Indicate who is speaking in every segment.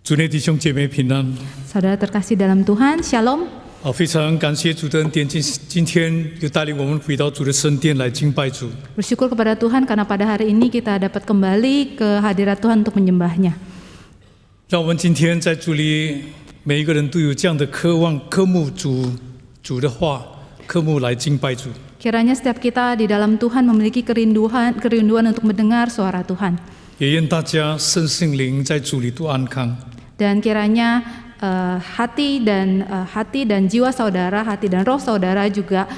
Speaker 1: 主内弟兄姐妹平安。
Speaker 2: Saudara terkasih dalam Tuhan, Shalom.
Speaker 1: 非常感谢主的恩典，今天又带领我们回到主的圣殿来敬拜主。
Speaker 2: Bersyukur kepada Tuhan karena pada hari ini kita dapat kembali ke hadirat Tuhan untuk menyembahnya.
Speaker 1: 让我们今天在主里，每一个人都有这样的渴望，渴慕主的话，渴慕来敬拜主。
Speaker 2: Kiranya setiap kita di dalam Tuhan memiliki kerinduan untuk mendengar suara Tuhan.
Speaker 1: 也愿大家身心灵在主里都安康。
Speaker 2: Dan kiranya hati dan jiwa saudara, hati dan roh saudara juga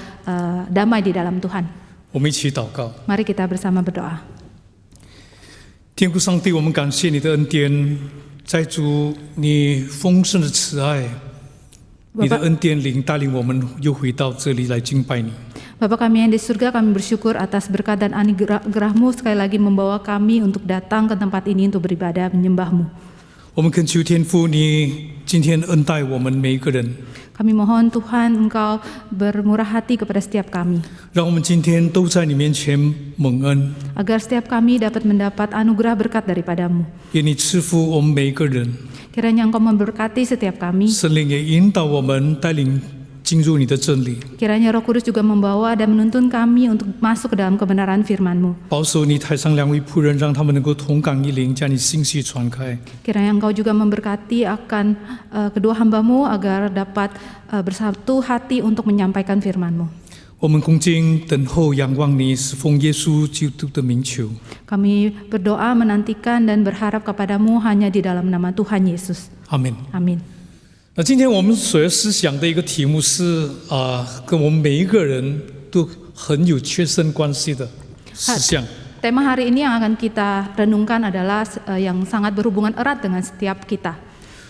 Speaker 2: damai di dalam Tuhan.
Speaker 1: 我们一起祷告。
Speaker 2: Mari kita bersama berdoa.
Speaker 1: 天父上帝，我们感谢你的恩典，在主你丰盛的慈爱，你的恩典灵带领我们又回到这里来敬拜你。
Speaker 2: Bapa kami yang di surga, kami bersyukur atas berkat dan anugerah-Mu sekali lagi membawa kami untuk datang ke tempat ini untuk beribadah menyembah-Mu.
Speaker 1: 我们恳求天父，你今天恩待我们每一个人，
Speaker 2: Kami mohon Tuhan Engkau bermurah hati kepada setiap kami,
Speaker 1: 让我们今天都在你面前蒙恩，
Speaker 2: agar setiap kami dapat mendapat anugerah berkat daripada-Mu.
Speaker 1: 愿你赐福我们每一个人，
Speaker 2: Kiranya Engkau memberkati setiap kami.
Speaker 1: 圣灵也引导我们，带领进入你的真理，
Speaker 2: Kiranya Roh Kudus juga membawa dan menuntun kami untuk masuk ke dalam kebenaran firman-Mu.
Speaker 1: 保守你台上两位仆人，让他们能够同感一灵，将你信息传开。
Speaker 2: Kiranya Engkau juga memberkati akan kedua hamba-Mu agar dapat bersatu hati untuk menyampaikan firman-Mu.
Speaker 1: 我们恭敬等候仰望你，是奉耶稣基督的名求。
Speaker 2: Kami berdoa menantikan dan berharap kepadamu hanya di dalam nama Tuhan Yesus.
Speaker 1: 阿门。
Speaker 2: Amin.
Speaker 1: 那今天我们所要思想的一个题目是跟我们每一个人都很有切身关系的思想。
Speaker 2: Tema hari ini yang akan kita renungkan adalah yang sangat berhubungan erat dengan setiap kita,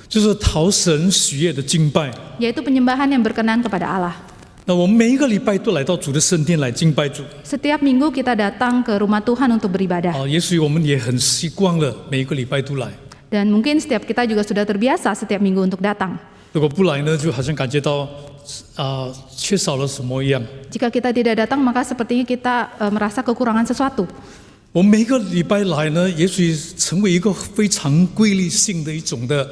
Speaker 1: 就是讨神喜悦的敬拜。
Speaker 2: yaitu penyembahan yang berkenan kepada Allah.
Speaker 1: 那我们每一个礼拜都来到主的圣殿来敬拜主。
Speaker 2: Setiap minggu kita datang ke rumah Tuhan untuk beribadah.
Speaker 1: 也许我们也很习惯了，每一个礼拜都来。
Speaker 2: Dan mungkin setiap kita juga sudah terbiasa setiap minggu untuk datang.
Speaker 1: 如果不来呢，就好像感觉到缺少了什么一样。
Speaker 2: Jika kita tidak datang, maka sepertinya kita merasa kekurangan sesuatu.
Speaker 1: 我们每一个礼拜来呢，也许成为一个非常规律性的一种的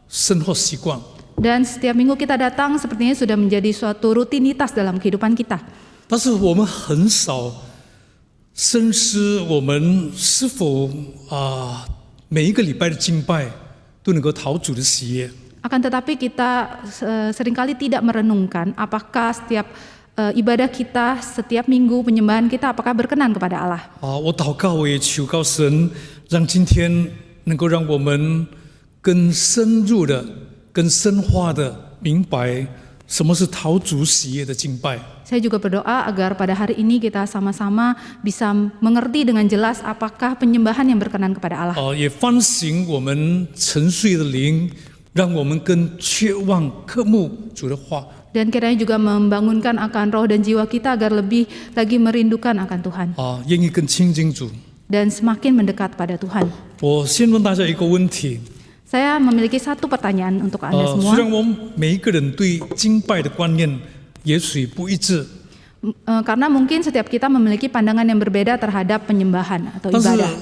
Speaker 1: 生活习惯。
Speaker 2: Dan setiap minggu kita datang sepertinya sudah menjadi suatu rutinitas dalam kehidupan kita.
Speaker 1: 但是我们很少深思，我们是否每一个礼拜的敬拜都能够讨主的喜悦。
Speaker 2: Akan tetapi kita seringkali tidak merenungkan apakah setiap ibadah kita, setiap minggu penyembahan kita apakah berkenan kepada Allah.
Speaker 1: 我祷告，我也求告神，让今天能够让我们更深入的、更深化的明白什么是讨主喜悦的敬拜。
Speaker 2: Saya juga berdoa agar pada hari ini kita sama-sama bisa mengerti dengan jelas apakah penyembahan yang berkenan kepada Allah.
Speaker 1: 也反省我们沉睡的灵，让我们更切望渴慕主的话。
Speaker 2: Dan kiranya juga membangunkan akan roh dan jiwa kita agar lebih lagi merindukan akan Tuhan.
Speaker 1: 愿意更亲近主。
Speaker 2: Dan semakin mendekat pada Tuhan.
Speaker 1: 我先问大家一个问题。
Speaker 2: Saya memiliki satu pertanyaan untuk Anda
Speaker 1: 虽
Speaker 2: semua.
Speaker 1: 然我们每一个人对敬拜的观念也许不一致，
Speaker 2: Karena mungkin setiap kita memiliki pandangan yang berbeda terhadap penyembahan atau
Speaker 1: 但是
Speaker 2: ibadah.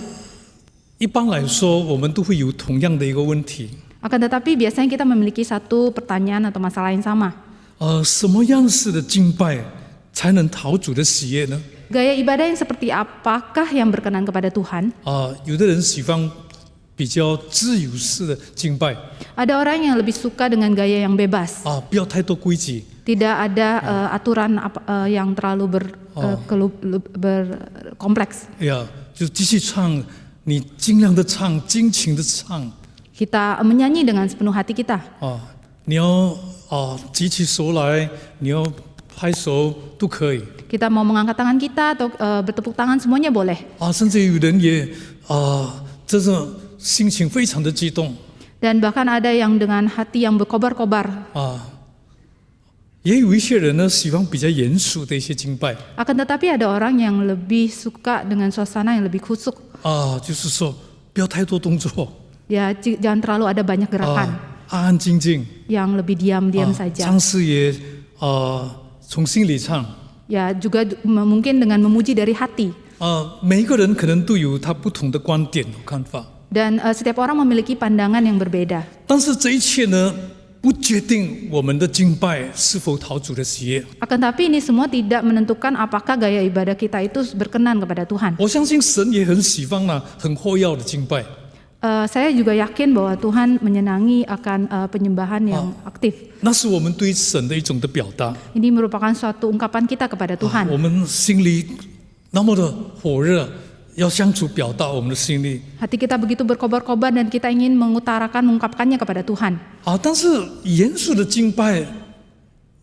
Speaker 1: 一般来说，我们都会有同样的一个问题。
Speaker 2: Akan tetapi biasanya kita memiliki satu pertanyaan atau masalah yang sama.
Speaker 1: 什么样式的敬拜才能讨主的喜悦呢？
Speaker 2: Gaya ibadah yang seperti apakah yang berkenan kepada Tuhan?
Speaker 1: 有的人喜欢比较自由式的敬拜，
Speaker 2: Ada orang yang lebih suka dengan gaya yang bebas.
Speaker 1: 不要太多规矩。
Speaker 2: Tidak ada aturan yang terlalu berkompleks.
Speaker 1: 就继续唱，你尽量的唱，尽情的唱。
Speaker 2: Kita menyanyi dengan sepenuh hati kita.
Speaker 1: 你要举起手来，你要拍手都可以。
Speaker 2: Kita mau mengangkat tangan kita atau bertepuk tangan semuanya boleh.
Speaker 1: 甚至有人也这种心情非常的激动。
Speaker 2: Dan bahkan ada yang dengan hati yang berkobar-kobar.
Speaker 1: 也有一些人呢喜欢比较严肃的一些敬拜。
Speaker 2: Akan tetapi ada orang yang lebih suka dengan suasana yang lebih khusyuk.
Speaker 1: 就是说不要太多动作。
Speaker 2: Ya, jangan terlalu ada banyak gerakan.
Speaker 1: 安安静静。
Speaker 2: Yang lebih diam-diam saja.
Speaker 1: 唱诗也从心里唱。
Speaker 2: Ya, juga mungkin dengan memuji dari hati.
Speaker 1: 每一个人可能都有他不同的观点和看法。
Speaker 2: Dan setiap orang memiliki pandangan yang berbeda.
Speaker 1: 但是这一切呢，不决定我们的敬拜是否讨主的喜悦。
Speaker 2: Akan tapi ini semua tidak menentukan apakah gaya ibadah kita itu berkenan kepada Tuhan.
Speaker 1: 我相信神也很喜欢很活跃的敬拜。
Speaker 2: Saya juga yakin bahwa Tuhan menyenangi akan penyembahan yang aktif.
Speaker 1: 那是我们对神的一种的表达。
Speaker 2: Ini merupakan suatu ungkapan kita kepada Tuhan.
Speaker 1: 我们心里那么的火热，要向主表达我们的心里。
Speaker 2: Hati kita begitu berkobar-kobar dan kita ingin mengutarakan, mengungkapkannya kepada Tuhan.
Speaker 1: 但是严肃的敬拜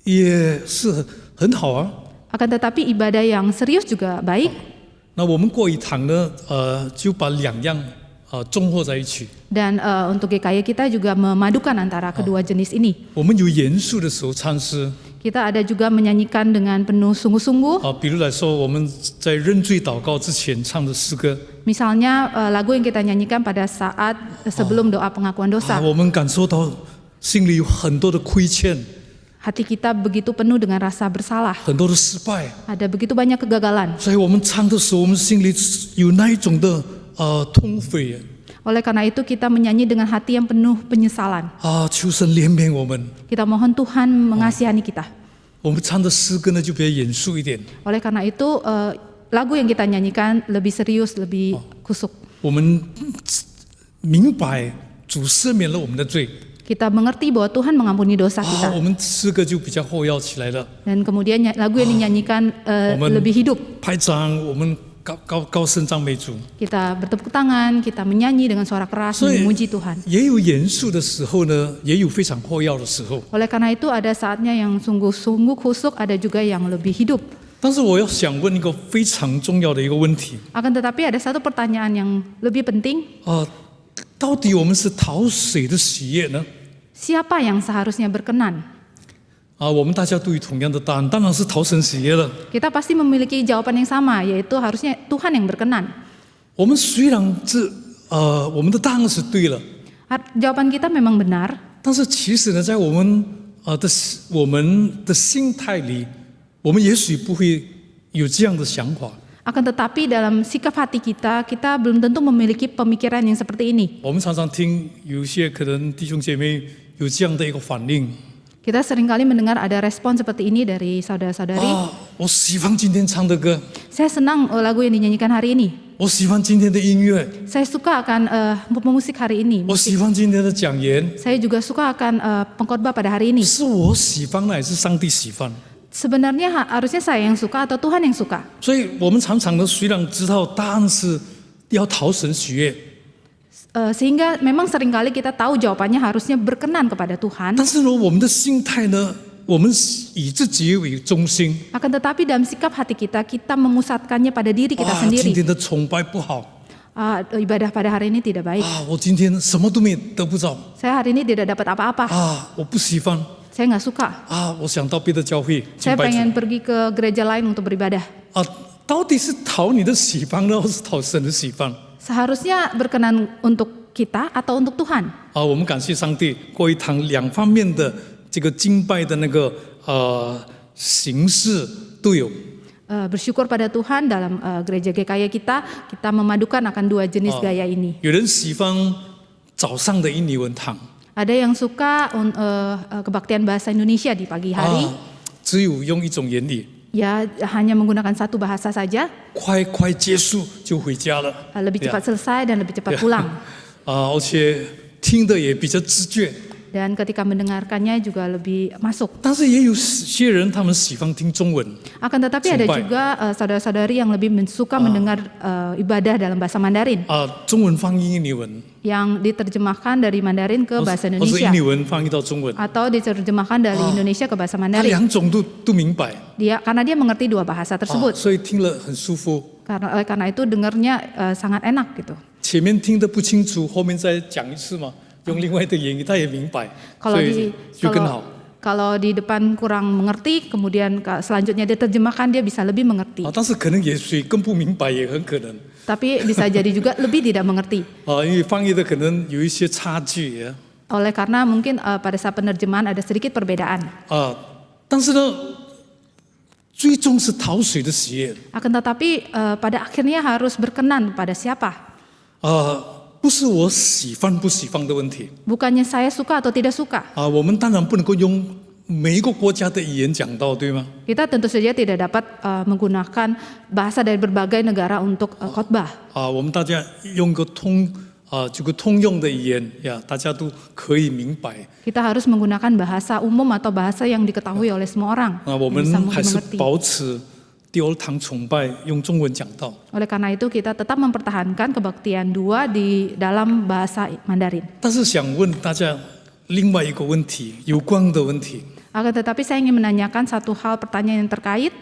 Speaker 1: 也是很好啊。
Speaker 2: Akan tetapi ibadah yang serius juga baik.
Speaker 1: 那我们过一堂呢，就把两样综合在一起。
Speaker 2: Dan untuk GKY kita juga memadukan antara kedua jenis ini.
Speaker 1: 我们有严肃的时候唱诗，
Speaker 2: Kita ada juga menyanyikan dengan penuh sungguh-sungguh.
Speaker 1: 比如来说，我们在认罪祷告之前唱的诗歌，
Speaker 2: Misalnya lagu yang kita nyanyikan pada saat sebelum doa pengakuan dosa.
Speaker 1: 我们感受到心里有很多的亏欠，
Speaker 2: Hati kita begitu penuh dengan rasa bersalah.
Speaker 1: 很多的失败，
Speaker 2: Ada begitu banyak kegagalan.
Speaker 1: 所以我们唱的时候，我们心里有那一种的痛悔
Speaker 2: Oleh karena itu kita menyanyi dengan hati yang penuh penyesalan.
Speaker 1: 求神怜悯我们。
Speaker 2: Kita mohon Tuhan mengasihani kita.
Speaker 1: 我们唱的诗歌呢就比较严肃一点，
Speaker 2: Oleh karena itu lagu yang kita nyanyikan lebih serius, lebih kusuk.
Speaker 1: 我们明白主赦免了我们的罪，
Speaker 2: Kita mengerti bahwa Tuhan mengampuni dosa kita.
Speaker 1: 我们诗歌就比较活跃起来了。
Speaker 2: Dan kemudian lagu yang dinyanyikan
Speaker 1: Momen-
Speaker 2: lebih hidup.
Speaker 1: 拍掌，我们高声赞美主。
Speaker 2: Kita bertepuk tangan, kita menyanyi dengan suara keras
Speaker 1: 所以
Speaker 2: memuji Tuhan.
Speaker 1: 也有严肃的时候呢，也有非常活跃的时候。
Speaker 2: Oleh karena itu ada saatnya yang sungguh-sungguh kusuk, ada juga yang lebih hidup.
Speaker 1: 但是我要想问一个非常重要的一个问题
Speaker 2: Akan tetapi ada satu pertanyaan yang lebih penting.
Speaker 1: 到底我们是讨谁的喜悦呢？
Speaker 2: Siapa yang seharusnya berkenan?
Speaker 1: 我们大家都有同样的答案，当然是讨神喜悦了。
Speaker 2: Kita pasti memiliki jawaban yang sama, yaitu harusnya Tuhan yang berkenan.
Speaker 1: 我们虽然我们的答案是对了，
Speaker 2: Jawaban kita memang benar,
Speaker 1: 但是其实呢，在我们的心态里，我们也许不会有这样的想法。
Speaker 2: akan tetapi dalam sikap hati kita, kita belum tentu memiliki pemikiran yang seperti ini.
Speaker 1: 我们常常听有一些可能弟兄姐妹有这样的一个反应
Speaker 2: Kita seringkali mendengar ada respon seperti ini dari saudara-saudari.
Speaker 1: 我喜欢今天唱的歌，
Speaker 2: Saya senang lagu yang dinyanyikan hari ini.
Speaker 1: 我喜欢今天的音乐，
Speaker 2: Saya suka akan pemusik hari ini.
Speaker 1: 我喜欢今天的讲言，
Speaker 2: Saya juga suka akan pengkhotbah pada hari ini.
Speaker 1: 是我喜欢还是上帝喜欢？
Speaker 2: Sebenarnya harusnya saya yang suka atau Tuhan yang suka.
Speaker 1: 所以我们常常呢，虽然知道答案是要讨神喜悦，
Speaker 2: Sehingga memang seringkali kita tahu jawabannya harusnya berkenan kepada Tuhan.
Speaker 1: 但是呢，我们的心态呢，我们以自己为中心。
Speaker 2: Akan tetapi dalam sikap hati kita, kita memusatkannya pada diri kita
Speaker 1: 今
Speaker 2: sendiri.
Speaker 1: 天的崇拜不好
Speaker 2: Ibadah pada hari ini tidak baik.
Speaker 1: 我今天什么都没得不着
Speaker 2: Saya hari ini tidak dapat apa-apa.
Speaker 1: 我不喜欢
Speaker 2: Saya nggak suka.
Speaker 1: 我想到别的教会敬
Speaker 2: Saya
Speaker 1: 拜主
Speaker 2: pengen pergi ke gereja lain untuk beribadah.
Speaker 1: 到底是讨你的喜欢呢，还是讨神的喜欢？
Speaker 2: Seharusnya berkenan untuk kita atau untuk Tuhan.
Speaker 1: 我们感谢上帝，过一堂两方面的这个敬拜的那个形式都有。
Speaker 2: Bersyukur pada Tuhan dalam gereja GKY kita memadukan akan dua jenis gaya ini.
Speaker 1: 有人喜欢早上的印尼文堂，
Speaker 2: Ada yang suka kebaktian bahasa Indonesia di pagi hari.
Speaker 1: 只有用一种原理，
Speaker 2: Ya hanya menggunakan satu bahasa saja,
Speaker 1: 快结束就回家了。
Speaker 2: lebih cepat selesai dan lebih cepat pulang.
Speaker 1: 而且听的也比较直觉。
Speaker 2: Dan ketika mendengarkannya juga lebih masuk.
Speaker 1: 但是也有些人他们喜欢听中文，
Speaker 2: Akan tetapi ada juga saudara-saudari yang lebih suka mendengar ibadah dalam bahasa Mandarin
Speaker 1: 中文翻译印尼文，
Speaker 2: yang diterjemahkan dari Mandarin ke bahasa
Speaker 1: 或是
Speaker 2: Indonesia
Speaker 1: 印尼文翻译到中文，
Speaker 2: atau diterjemahkan dari Indonesia ke bahasa
Speaker 1: 他
Speaker 2: Mandarin.
Speaker 1: 两种都明白，
Speaker 2: Karena dia mengerti dua bahasa tersebut.
Speaker 1: 所以听了很舒服。
Speaker 2: Karena itu dengarnya sangat enak gitu.
Speaker 1: 前面听得不清楚，后面再讲一次嘛，用另外的言语他也明白，
Speaker 2: Kalau
Speaker 1: 所以就更好。
Speaker 2: kalau di depan kurang mengerti, kemudian selanjutnya diterjemahkan dia bisa lebih mengerti.
Speaker 1: 但是可能也许更不明白也很可能，
Speaker 2: Tapi bisa jadi juga lebih tidak mengerti.
Speaker 1: 因为翻译的可能有一些差距
Speaker 2: Oleh karena mungkin pada saat penerjemahan ada sedikit perbedaan.
Speaker 1: 但是呢，最终是讨谁的喜悦？
Speaker 2: Akan tetapi pada akhirnya harus berkenan pada siapa?
Speaker 1: 不是我喜欢不喜欢的问题
Speaker 2: bukannya saya suka atau tidak suka.
Speaker 1: 我们当然不能够用每一个国家的语言讲道，对吗？
Speaker 2: Kita tentu saja tidak dapat menggunakan bahasa dari berbagai negara untuk khotbah.
Speaker 1: 我们大家用个这个通用的语言呀，大家都可以明白。
Speaker 2: Kita harus menggunakan bahasa umum atau bahasa yang diketahui oleh semua orang.
Speaker 1: 我们
Speaker 2: yang bisa
Speaker 1: 还是
Speaker 2: dimengerti.
Speaker 1: 保持第二堂崇拜用中文讲道。
Speaker 2: Oleh karena itu kita tetap mempertahankan kebaktian 2 di dalam bahasa Mandarin.
Speaker 1: 但是想问大家另外一个问题，有关的问题，
Speaker 2: Akan tetapi saya ingin menanyakan satu hal pertanyaan yang terkait.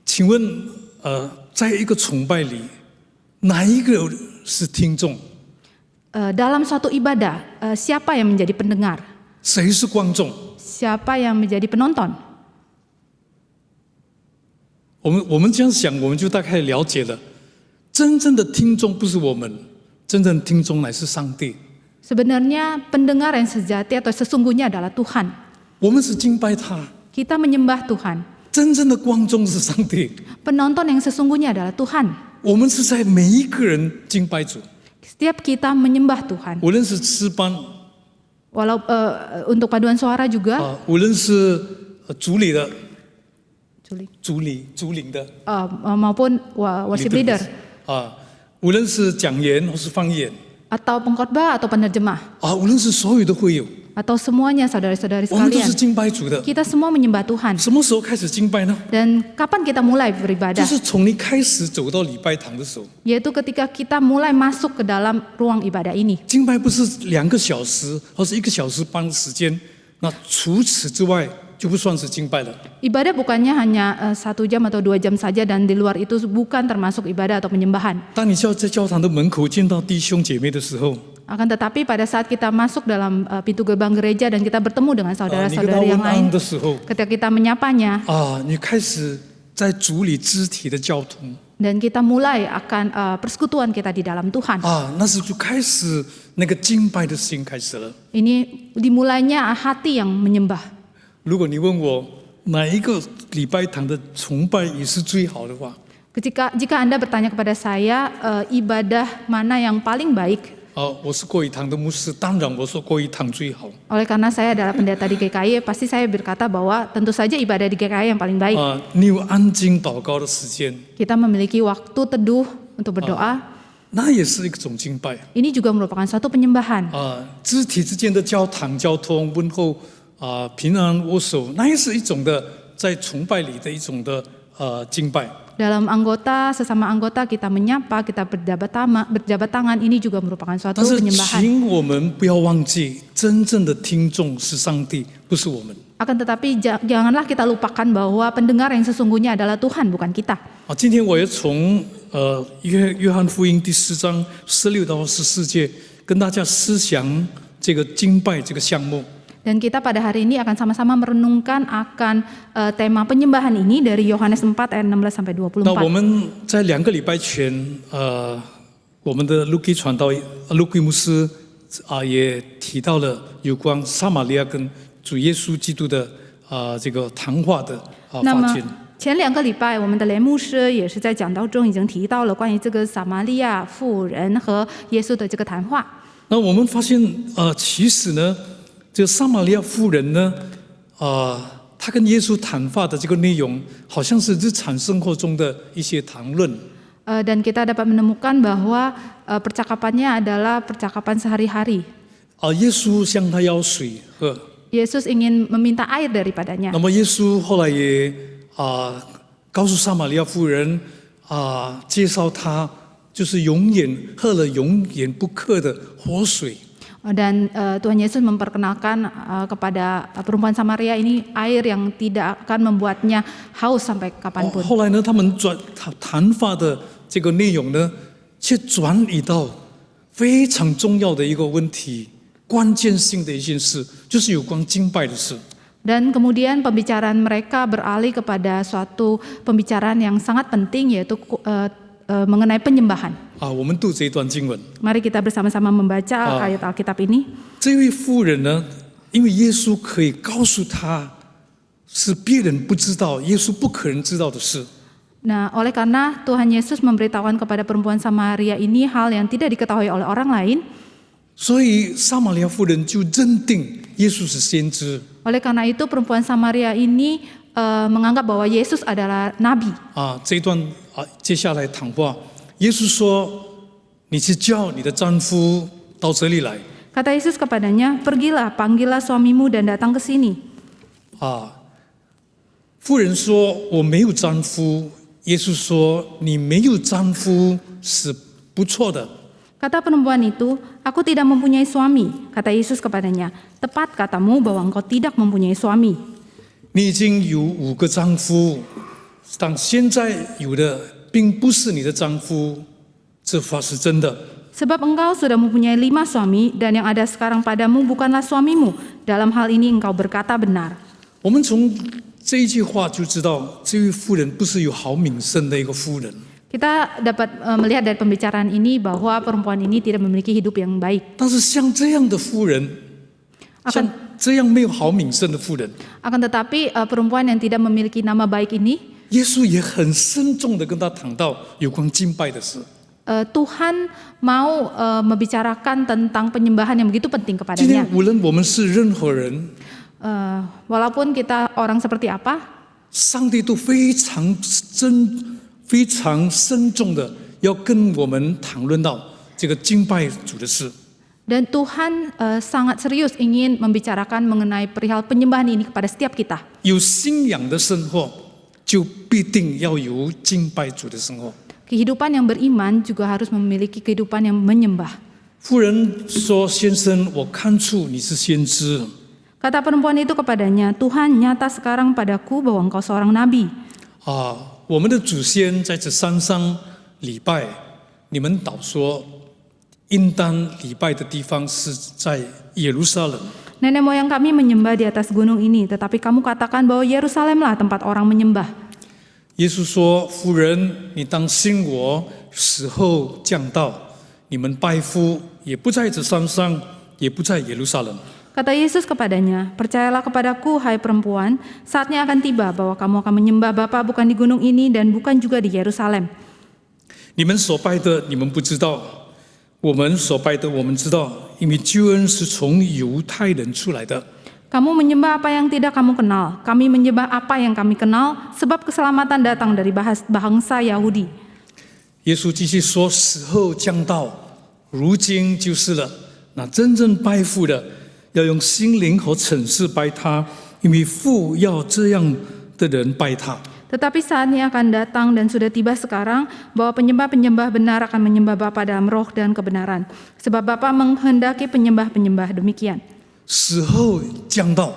Speaker 1: 请问在一个崇拜里，哪一个是听众？
Speaker 2: Dalam suatu ibadah, siapa yang menjadi pendengar?
Speaker 1: 谁是观众？
Speaker 2: Siapa yang menjadi penonton?
Speaker 1: 我们这样想，我们就大概了解了，真正的听众不是我们，真正的听众乃是上帝。
Speaker 2: Sebenarnya pendengar yang sejati atau sesungguhnya adalah Tuhan.
Speaker 1: 我们是敬拜他，
Speaker 2: Kita menyembah Tuhan.
Speaker 1: 真正的观众是上帝。
Speaker 2: Penonton yang sesungguhnya adalah Tuhan.
Speaker 1: 我们是在每一个人敬拜主，
Speaker 2: Setiap kita menyembah Tuhan.
Speaker 1: 无论是诗班
Speaker 2: Walau untuk paduan suara juga,
Speaker 1: 无论是主理的
Speaker 2: Juli.
Speaker 1: 主领的
Speaker 2: Maupun worship leader
Speaker 1: 无论是讲员或是翻译
Speaker 2: atau pengkhotbah atau penerjemah
Speaker 1: 无论是所有的会友，
Speaker 2: atau semuanya saudara-saudari
Speaker 1: 我们都
Speaker 2: sekalian.
Speaker 1: 是敬拜主的。
Speaker 2: Kita semua menyembah Tuhan.
Speaker 1: 什么时候开始敬拜呢？
Speaker 2: Dan kapan kita mulai
Speaker 1: 就
Speaker 2: beribadah?
Speaker 1: 是从你开始走到礼拜堂的时候。
Speaker 2: Yaitu ketika kita mulai masuk ke dalam ruang ibadah ini.
Speaker 1: 敬拜不是2个小时或是1个小时半的时间，那除此之外就不算是敬拜了。
Speaker 2: Ibadah bukannya hanya 1 jam atau 2 jam saja dan di luar itu bukan termasuk ibadah atau penyembahan.
Speaker 1: 当你在教堂的门口见到弟兄姐妹的时候，
Speaker 2: Akan tetapi pada saat kita masuk dalam pintu gerbang gereja dan kita bertemu dengan
Speaker 1: 你跟他
Speaker 2: saudara-saudari
Speaker 1: 问
Speaker 2: yang
Speaker 1: 安
Speaker 2: lain,
Speaker 1: 的时候，
Speaker 2: ketika kita menyapanya
Speaker 1: 你开始在主里肢体的交通
Speaker 2: dan kita mulai akan persekutuan kita di dalam Tuhan.
Speaker 1: 那时就开始那个敬拜的心开始了。
Speaker 2: Ini dimulainya hati yang menyembah.
Speaker 1: 如果你问我哪一个礼拜堂的崇拜也是最好的话，
Speaker 2: Jika Anda bertanya kepada saya ibadah mana yang paling baik,
Speaker 1: 我是过一堂的牧师，当然我说过一堂最好。
Speaker 2: oleh karena saya adalah pendeta di GKI, pasti saya berkata bahwa tentu saja ibadah di GKI yang paling baik.
Speaker 1: 你有安静祷告的时间，
Speaker 2: Kita memiliki waktu teduh untuk berdoa.
Speaker 1: 那也是一种敬拜。
Speaker 2: Ini juga merupakan suatu penyembahan.
Speaker 1: 肢体之间的交通、问候平安握手，那也是一种的在崇拜里的一种的敬拜。
Speaker 2: Dalam sesama anggota kita menyapa, kita berjabat tangan, ini juga merupakan suatu
Speaker 1: 但是
Speaker 2: penyembahan.
Speaker 1: 请我们不要忘记，真正的听众是上帝，不是我们。
Speaker 2: Akan tetapi janganlah kita lupakan bahwa pendengar yang sesungguhnya adalah Tuhan, bukan kita.
Speaker 1: 今天我要从约翰福音第4章16到14节跟大家思想这个敬拜这个项目。
Speaker 2: Dan kita pada hari ini akan sama-sama merenungkan akan tema penyembahan ini dari Yohanes 4 ayat 16 sampai
Speaker 1: 那我
Speaker 2: 24.
Speaker 1: 们在2个礼拜前，我们的陆基传道陆基牧师也提到了有关撒玛利亚跟主耶稣基督的这个谈话的发现。
Speaker 2: 前2个礼拜，我们的雷牧师也是在讲道中已经提到了关于这个撒玛利亚妇人和耶稣的这个谈话。
Speaker 1: 那我们发现，其实呢，这个撒玛利亚妇人呢，她跟耶稣谈话的这个内容，好像是日常生活中的一些谈论。
Speaker 2: Dan kita dapat menemukan bahwa percakapannya adalah percakapan sehari-hari.
Speaker 1: 耶稣向她要水喝，
Speaker 2: Yesus ingin meminta air daripadanya.
Speaker 1: 那么耶稣后来也告诉撒玛利亚妇人介绍她就是永远喝了永远不渴的活水。
Speaker 2: Dan Tuhan Yesus memperkenalkan kepada perempuan Samaria ini air yang tidak akan membuatnya haus sampai kapanpun.
Speaker 1: 后来呢，他们谈话的这个内容呢，却转移到非常重要的一个问题，关键性的一件事，就是有关敬拜的事。
Speaker 2: Dan kemudian pembicaraan mereka beralih kepada suatu pembicaraan yang sangat penting, yaitu mengenai penyembahan.
Speaker 1: 我们读这一段经文。
Speaker 2: Mari kita bersama-sama membaca ayat Alkitab ini.
Speaker 1: 这位妇人呢，因为耶稣可以告诉她是别人不知道、耶稣不可能知道的事。
Speaker 2: Nah, oleh karena Tuhan Yesus memberitahukan kepada perempuan Samaria ini hal yang tidak diketahui oleh orang lain,
Speaker 1: 所以撒玛利亚妇人就认定耶稣是先知
Speaker 2: oleh karena itu perempuan Samaria ini menganggap bahwa Yesus adalah nabi.
Speaker 1: 这一段接下来谈话，耶稣说：“你去叫你的丈夫到这里来。”
Speaker 2: Kata Yesus kepadanya, "Pergilah, panggillah suamimu dan datang ke sini."
Speaker 1: 妇人说：“我没有丈夫。”耶稣说：“你没有丈夫是不错的。”
Speaker 2: Kata perempuan itu, "Aku tidak mempunyai suami." Kata Yesus kepadanya, "Tepat katamu bahwa engkau tidak mempunyai suami.
Speaker 1: 你已经有5个丈夫，但现在有的并不是你的丈夫，这话是真的。”
Speaker 2: Sebab engkau sudah mempunyai 5 suami, dan yang ada sekarang padamu bukanlah suamimu. Dalam hal ini engkau berkata benar.
Speaker 1: 我们从这一句话就知道，这位妇人不是有好名声的一个妇人。
Speaker 2: Kita dapat melihat dari pembicaraan ini bahwa perempuan ini tidak memiliki hidup yang baik.
Speaker 1: 但是像这样的妇人，像这样没有好名声的妇人，
Speaker 2: Akan tetapi perempuan yang tidak memiliki nama baik ini,
Speaker 1: 耶稣也很慎重的跟他谈到有关敬拜的事。
Speaker 2: Tuhan mau membicarakan tentang penyembahan yang begitu penting
Speaker 1: 今天
Speaker 2: kepadanya.
Speaker 1: 无论我们是任何人，
Speaker 2: Walaupun kita orang seperti apa,
Speaker 1: 上帝都非常慎重的要跟我们谈论到这个敬拜主的事。
Speaker 2: dan Tuhan sangat serius ingin membicarakan mengenai perihal penyembahan ini kepada setiap kita.
Speaker 1: 有信仰的生活，就必定要有敬拜主的生活。
Speaker 2: Kehidupan yang beriman juga harus memiliki kehidupan yang menyembah.
Speaker 1: 妇人说：“先生，我看出你是先知。”
Speaker 2: Kata perempuan itu kepadanya, "Tuhan, nyata sekarang padaku bahwa engkau seorang nabi.
Speaker 1: 我们的祖先在这山上礼拜，你们倒说应当礼拜的地方是在耶路撒冷。
Speaker 2: Nenek moyang kami menyembah di atas gunung ini, tetapi kamu katakan bahwa Yerusalemlah tempat orang menyembah."
Speaker 1: 耶稣说：“妇人，你当信我，时候将到，你们拜父也不在这山上，也不在耶路撒冷。”
Speaker 2: Kata Yesus kepadanya, "Percayalah kepadaku, hai perempuan, saatnya akan tiba bahwa kamu akan menyembah Bapa bukan di gunung ini dan bukan juga di Yerusalem.
Speaker 1: 你们所拜的，你们不知道；我们所拜的，我们知道，因为救恩是从犹太人出来的。”
Speaker 2: Kamu menyembah apa yang tidak kamu kenal, kami menyembah apa yang kami kenal, sebab keselamatan datang dari bangsa Yahudi.
Speaker 1: 耶稣继续说：“时候将到，如今就是了。那真正拜父的，要用心灵和诚实拜他，因为父要这样的人拜他。”
Speaker 2: Tetapi saatnya akan datang dan sudah tiba sekarang bahwa penyembah-penyembah benar akan menyembah Bapa dalam roh dan kebenaran. Sebab Bapa menghendaki penyembah-penyembah demikian.
Speaker 1: 时候将到，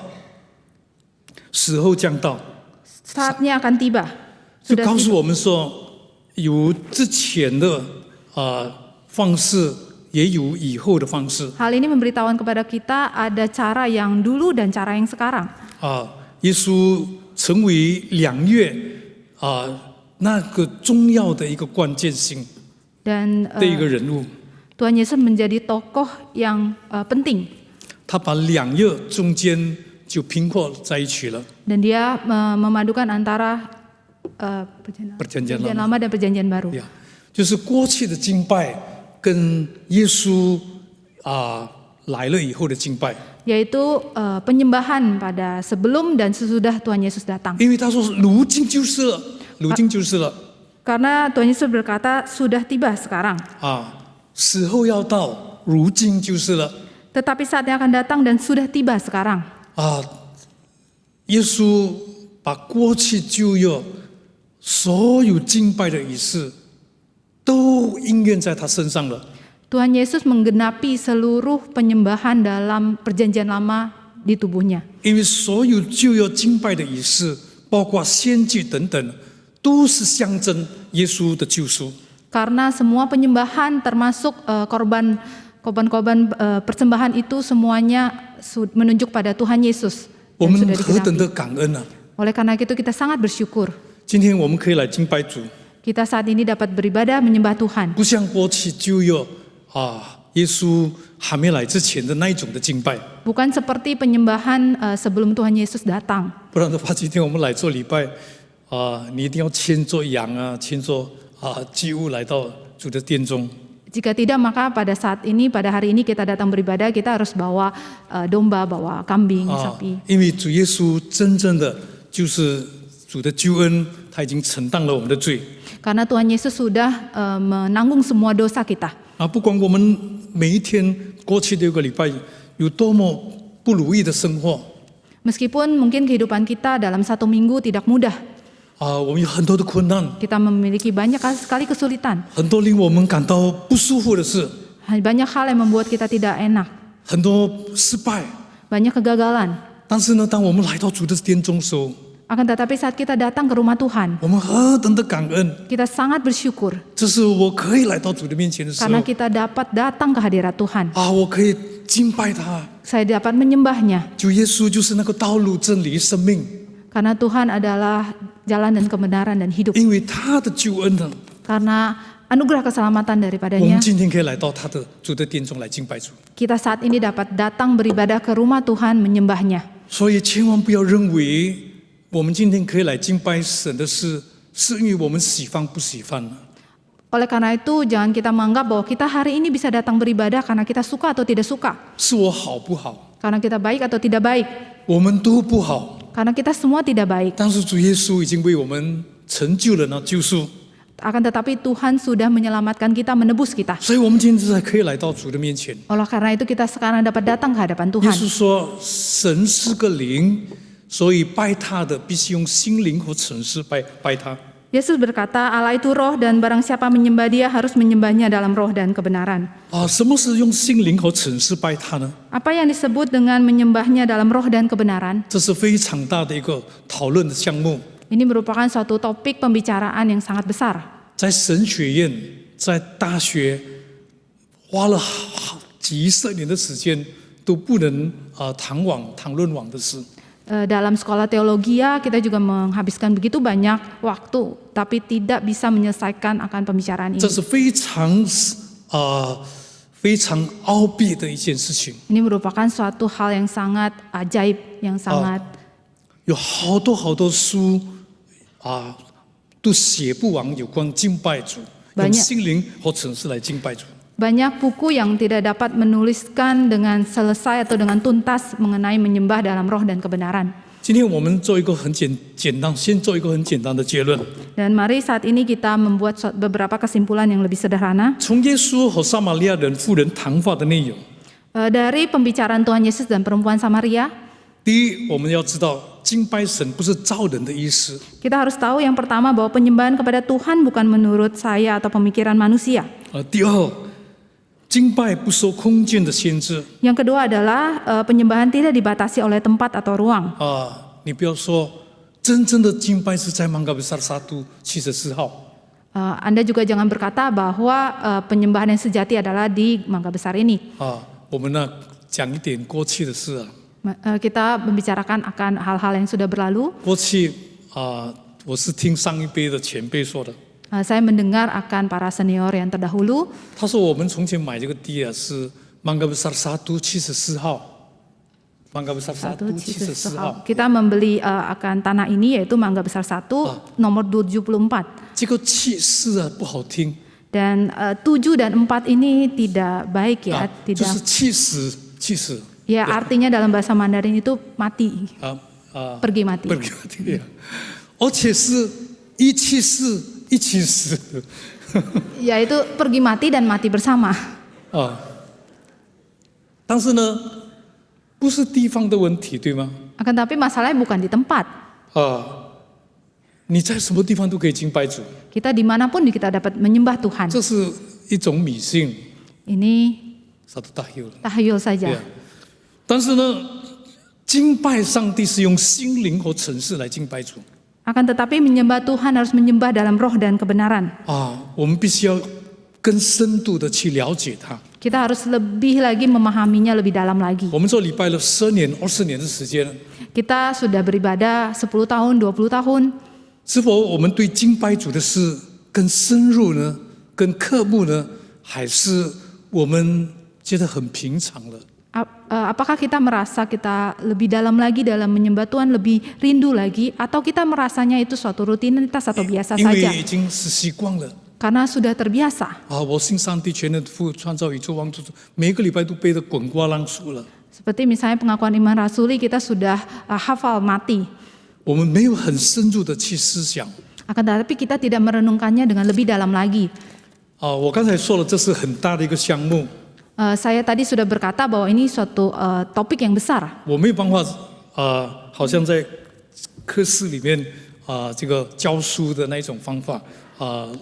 Speaker 1: 时候将到，
Speaker 2: Saatnya akan tiba.
Speaker 1: 就
Speaker 2: Sudah
Speaker 1: 告诉
Speaker 2: tiba.
Speaker 1: 我们说，有之前的方式，也有以后的方式。
Speaker 2: Hal ini memberitahukan kepada kita ada cara yang dulu dan cara yang sekarang.
Speaker 1: 耶稣成为2月那个重要的一个关键性
Speaker 2: Dan
Speaker 1: 的一个人物。
Speaker 2: Tuhan Yesus menjadi tokoh yang penting.
Speaker 1: 他把2月中间就拼合在一起了。
Speaker 2: Dan dia memadukan antara
Speaker 1: Perjanjian
Speaker 2: Perjanjian Lama dan Perjanjian Baru.
Speaker 1: 就是过去的敬拜跟耶稣来了以后的敬拜。
Speaker 2: Yaitu penyembahan pada sebelum dan sesudah Tuhan Yesus datang.
Speaker 1: 因为他说如今就是了，如今就是了
Speaker 2: Karena Tuhan Yesus berkata sudah tiba sekarang.
Speaker 1: 时候要到，如今就是了。
Speaker 2: Tetapi saatnya akan datang dan sudah tiba sekarang.
Speaker 1: 耶稣把过去旧约所有敬拜的仪式都应验在他身上了。
Speaker 2: Tuhan Yesus menggenapi seluruh penyembahan dalam perjanjian lama di tubuhnya.
Speaker 1: 因为所有旧约敬拜的仪式，包括献祭等等，都是象征耶稣的救赎。
Speaker 2: Karena semua penyembahan termasuk korban persembahan itu semuanya menunjuk pada Tuhan Yesus
Speaker 1: 我
Speaker 2: yang
Speaker 1: 们
Speaker 2: sudah
Speaker 1: 何等
Speaker 2: digenapi.
Speaker 1: 的感恩啊！
Speaker 2: Oleh karena itu kita sangat bersyukur.
Speaker 1: 今天我们可以来敬拜主，
Speaker 2: Kita saat ini dapat beribadah menyembah Tuhan.
Speaker 1: 不像过去旧约耶稣还没来之前的那一种的敬拜。
Speaker 2: Bukan seperti penyembahan sebelum Tuhan Yesus datang.
Speaker 1: 不然的话，今天我们来做礼拜你一定要牵着羊啊，牵着祭物来到主的殿中。
Speaker 2: Jika tidak, maka pada hari ini kita datang beribadah, kita harus bawa domba, bawa kambing, sapi.
Speaker 1: 因为主耶稣真正的就是主的救恩，他已经承担了我们的罪。
Speaker 2: Karena Tuhan Yesus sudah menanggung semua dosa kita.
Speaker 1: 不管我们每一天过去6个礼拜有多么不如意的生活，
Speaker 2: Meskipun mungkin kehidupan kita dalam 1 minggu tidak mudah,
Speaker 1: 我们有很多的困难，
Speaker 2: kita memiliki banyak sekali kesulitan,
Speaker 1: 很多令我们感到不舒服的事，
Speaker 2: banyak hal yang membuat kita tidak enak,
Speaker 1: 很多失败。
Speaker 2: banyak kegagalan.
Speaker 1: 但是呢，当我们来到主的殿中的时候，
Speaker 2: Akan tetapi saat kita datang ke rumah Tuhan,
Speaker 1: 我们何等的感恩！
Speaker 2: kita sangat bersyukur
Speaker 1: 这是我可以来到主的面前的时候，
Speaker 2: karena kita dapat datang ke hadirat Tuhan.
Speaker 1: 我可以敬拜他。
Speaker 2: Saya dapat menyembahnya
Speaker 1: 主耶稣就是那个道路、真理、生命，
Speaker 2: karena Tuhan adalah jalan dan kebenaran dan hidup.
Speaker 1: 因为他的救恩呢，
Speaker 2: Karena anugerah keselamatan
Speaker 1: 我
Speaker 2: daripadanya,
Speaker 1: 们今天可以来到他的主的殿中来敬拜主。
Speaker 2: kita saat ini dapat datang beribadah ke rumah Tuhan, menyembahnya.
Speaker 1: 所以千万不要认为我们今天可以来敬拜神的事，是因为我们喜欢不喜欢呢？
Speaker 2: Oleh karena itu, jangan kita menganggap bahwa kita hari ini bisa datang beribadah karena kita suka atau tidak suka,
Speaker 1: 是我好不好？
Speaker 2: karena kita baik atau tidak baik,
Speaker 1: 我们都不好，
Speaker 2: karena kita semua tidak baik.
Speaker 1: 但是主耶稣已经为我们成就了那救赎，
Speaker 2: Akan tetapi Tuhan sudah menyelamatkan kita, menebus kita.
Speaker 1: 所以我们今天才可以来到主的面前。
Speaker 2: Oleh karena itu kita sekarang dapat datang ke hadapan
Speaker 1: 耶
Speaker 2: Tuhan.
Speaker 1: 稣说：“神是个灵，所以拜他的必须用心灵和诚实拜他。”
Speaker 2: Yesus berkata, Allah itu roh dan barang siapa menyembah dia harus menyembahnya dalam roh dan kebenaran.
Speaker 1: 什么是用心灵和诚实拜他呢？
Speaker 2: Apa yang disebut dengan menyembahnya dalam roh dan kebenaran?
Speaker 1: 这是非常大的一个讨论的项目。
Speaker 2: Ini merupakan suatu topik pembicaraan yang sangat besar.
Speaker 1: 在神学院、在大学，花了几十年的时间，都不能谈论网的事。
Speaker 2: Dalam sekolah teologi kita juga menghabiskan begitu banyak waktu, tapi tidak bisa menyelesaikan akan pembicaraan
Speaker 1: 这
Speaker 2: ini.
Speaker 1: 是非常奥秘的一件事情。
Speaker 2: Ini merupakan suatu hal yang sangat ajaib, yang sangat
Speaker 1: 有好多书都写不完有关敬拜主，用心灵和诚实来敬拜主。
Speaker 2: banyak buku yang tidak dapat menuliskan dengan selesai atau dengan tuntas mengenai menyembah dalam roh dan kebenaran.
Speaker 1: 今天我们做一个很简单，先做一个很简单的结论。
Speaker 2: Dan mari saat ini kita membuat beberapa kesimpulan yang lebih sederhana.
Speaker 1: 从耶稣和撒玛利亚人妇人谈话的内容，
Speaker 2: Dari pembicaraan Tuhan Yesus dan perempuan Samaria,
Speaker 1: 第一，我们要知道敬拜神不是造人的意思。
Speaker 2: kita harus tahu yang pertama bahwa penyembahan kepada Tuhan bukan menurut saya atau pemikiran manusia.
Speaker 1: 第二，敬拜不受空间的限制。
Speaker 2: Yang kedua adalah penyembahan tidak dibatasi oleh tempat atau ruang.
Speaker 1: 你不要说真正的敬拜是在Mangga Besar 1 74号。
Speaker 2: Anda juga jangan berkata bahwa penyembahan yang sejati adalah di Mangga Besar ini.
Speaker 1: 我们呢讲一点过去的事。
Speaker 2: Kita membicarakan akan hal-hal yang sudah berlalu.
Speaker 1: 过去我是听上一辈的前辈说的。
Speaker 2: Saya mendengar akan para senior yang terdahulu.
Speaker 1: 他说我们从前买这个地是Mangga Besar 1 74号。Mangga Besar 1 74号。
Speaker 2: Kita membeli akan tanah ini yaitu Mangga Besar 1 nomor 74.
Speaker 1: 这个74不好听。
Speaker 2: Dan 7 dan 4 ini tidak baik ya,
Speaker 1: 就
Speaker 2: tidak.
Speaker 1: 是气死。
Speaker 2: Ya, artinya dalam bahasa Mandarin itu mati. Pergi mati.
Speaker 1: 而且是一起死。
Speaker 2: Yaitu pergi mati dan mati bersama.
Speaker 1: 但是呢，不是地方的问题，对吗？
Speaker 2: Akan tapi masalahnya bukan di tempat.
Speaker 1: 你在什么地方都可以敬拜主。
Speaker 2: Kita dimanapun kita dapat menyembah Tuhan.
Speaker 1: 这是一种迷信。
Speaker 2: Ini
Speaker 1: satu tahayul.
Speaker 2: tahayul saja.
Speaker 1: 但是呢，敬拜上帝是用心灵和诚实来敬拜主。
Speaker 2: Akan tetapi menyembah Tuhan harus menyembah dalam roh dan kebenaran.
Speaker 1: 我们必须要更深度的去了解他。
Speaker 2: Kita harus lebih lagi memahaminya lebih dalam lagi.
Speaker 1: 我们做礼拜了10年、20年的时间，
Speaker 2: Kita sudah beribadah 10 tahun, 20 tahun.
Speaker 1: 是否我们对敬拜主的事更深入呢？更刻目呢？还是我们觉得很平常了？
Speaker 2: Apakah kita merasa kita lebih dalam lagi dalam menyembah Tuhan, lebih rindu lagi, atau kita merasanya itu suatu rutinitas atau biasa
Speaker 1: 因
Speaker 2: saja
Speaker 1: 为已经是习惯了。
Speaker 2: karena sudah terbiasa.
Speaker 1: 我信上帝全能的父，创造宇宙万物，每个礼拜都背得滚瓜烂熟了。
Speaker 2: Seperti misalnya pengakuan iman rasuli, kita sudah hafal mati.
Speaker 1: 我们没有很深入的去思想。
Speaker 2: Akan tetapi kita tidak merenungkannya dengan lebih dalam lagi.
Speaker 1: 我刚才说了，这是很大的一个项目，
Speaker 2: Saya tadi sudah berkata bahwa ini suatu topik yang besar.
Speaker 1: 我没有办法好像在课室里面这个教书的那一种方法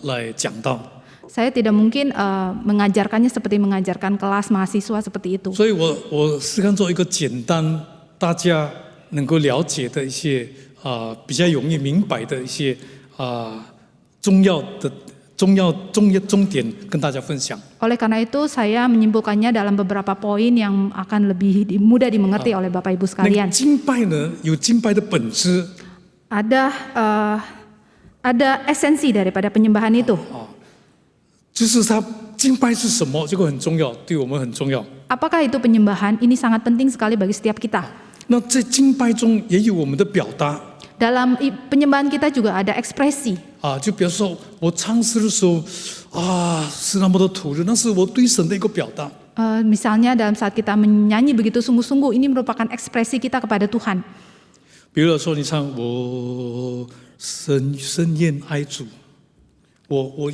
Speaker 1: 来讲到。
Speaker 2: Saya tidak mungkin mengajarkannya seperti mengajarkan kelas mahasiswa seperti itu.
Speaker 1: 所以我试看做一个简单大家能够了解的一些比较容易明白的一些重点跟大家分享。
Speaker 2: Oleh karena itu saya menyimpulkannya dalam beberapa poin yang akan lebih mudah dimengerti oleh Bapak Ibu
Speaker 1: 那
Speaker 2: sekalian.
Speaker 1: 敬拜呢，有敬拜的本质，
Speaker 2: Ada esensi daripada penyembahan itu.
Speaker 1: 就是它敬拜是什么，这个很重要，对我们很重要。
Speaker 2: Apakah itu penyembahan? Ini sangat penting sekali bagi setiap kita.
Speaker 1: 那在敬拜中也有我们的表达
Speaker 2: Dalam penyembahan kita juga ada ekspresi.
Speaker 1: 就比如说我唱诗的时候是那么的投入，那是我对神的一个表达。
Speaker 2: Misalnya dalam saat kita menyanyi begitu sungguh-sungguh, ini merupakan ekspresi kita kepada Tuhan.
Speaker 1: 比如说你唱我深深爱主，我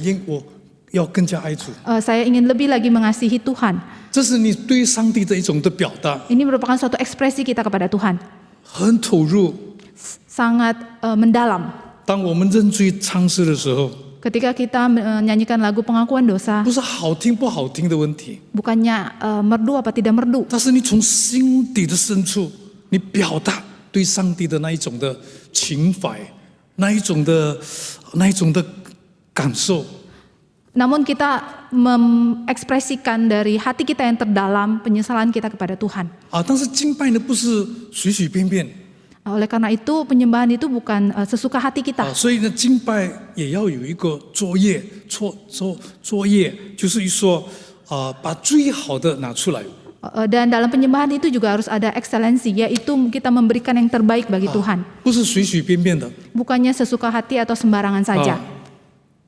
Speaker 1: 要更加爱主，
Speaker 2: Saya ingin lebih lagi mengasihi Tuhan.
Speaker 1: 这是你对上帝的一种的表达，
Speaker 2: Ini merupakan suatu ekspresi kita kepada Tuhan.
Speaker 1: 很投入。
Speaker 2: Sangat mendalam.
Speaker 1: 当我们认罪唱诗的时候，
Speaker 2: Ketika kita menyanyikan lagu pengakuan dosa,
Speaker 1: 不是好听不好听的问题，
Speaker 2: bukannya merdu apa tidak merdu,
Speaker 1: 但是你从心底的深处，你表达对上帝的那一种的情怀，那一种的感受。
Speaker 2: namun kita mengekspresikan dari hati kita yang terdalam penyesalan kita kepada Tuhan.
Speaker 1: 但是敬拜呢，不是随随便便。
Speaker 2: Oleh karena itu penyembahan itu bukan sesuka hati kita.
Speaker 1: 所以呢，敬拜也要有一个作业，作业就是说把最好的拿出来。
Speaker 2: Dan dalam penyembahan itu juga harus ada ekselensi, yaitu kita memberikan yang terbaik bagi Tuhan.
Speaker 1: 不是随随便便的。
Speaker 2: Bukannya sesuka hati atau sembarangan saja.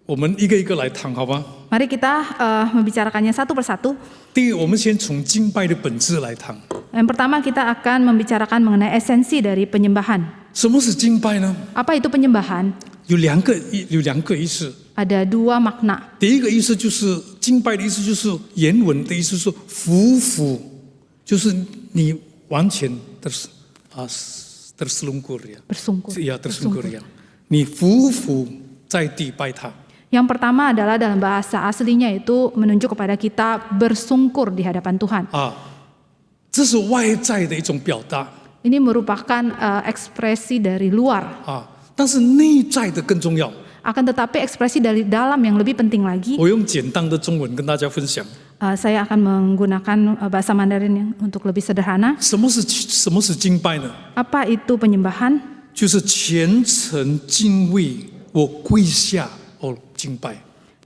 Speaker 1: 我们一个一个来谈，好吗？
Speaker 2: Mari kita membicarakannya satu persatu.
Speaker 1: 第一，我们先从敬拜的本质来谈。
Speaker 2: Yang pertama kita akan membicarakan mengenai esensi dari penyembahan.
Speaker 1: 什么是敬拜呢？
Speaker 2: Apa itu penyembahan?
Speaker 1: 有两个意思。
Speaker 2: Ada dua makna.
Speaker 1: 第一个意思就是敬拜的意思，就是原文的意思是服服，就是你完全的terselungkup ya，
Speaker 2: Bersungkur.
Speaker 1: 呀 terselungkup ya， 你服服在地拜他。
Speaker 2: Yang pertama adalah dalam bahasa aslinya itu menunjuk kepada kita bersungkur di hadapan Tuhan.
Speaker 1: 这是外在的一种表达
Speaker 2: Ini merupakan ekspresi dari luar.
Speaker 1: 但是内在的更重要。
Speaker 2: Akan tetapi ekspresi dari dalam yang lebih penting lagi.
Speaker 1: 我用简单的中文跟大家分享。
Speaker 2: Saya akan menggunakan bahasa Mandarin yang untuk lebih sederhana.
Speaker 1: 什么是敬拜呢？
Speaker 2: Apa itu penyembahan?
Speaker 1: 就是虔诚敬畏，我跪下敬拜。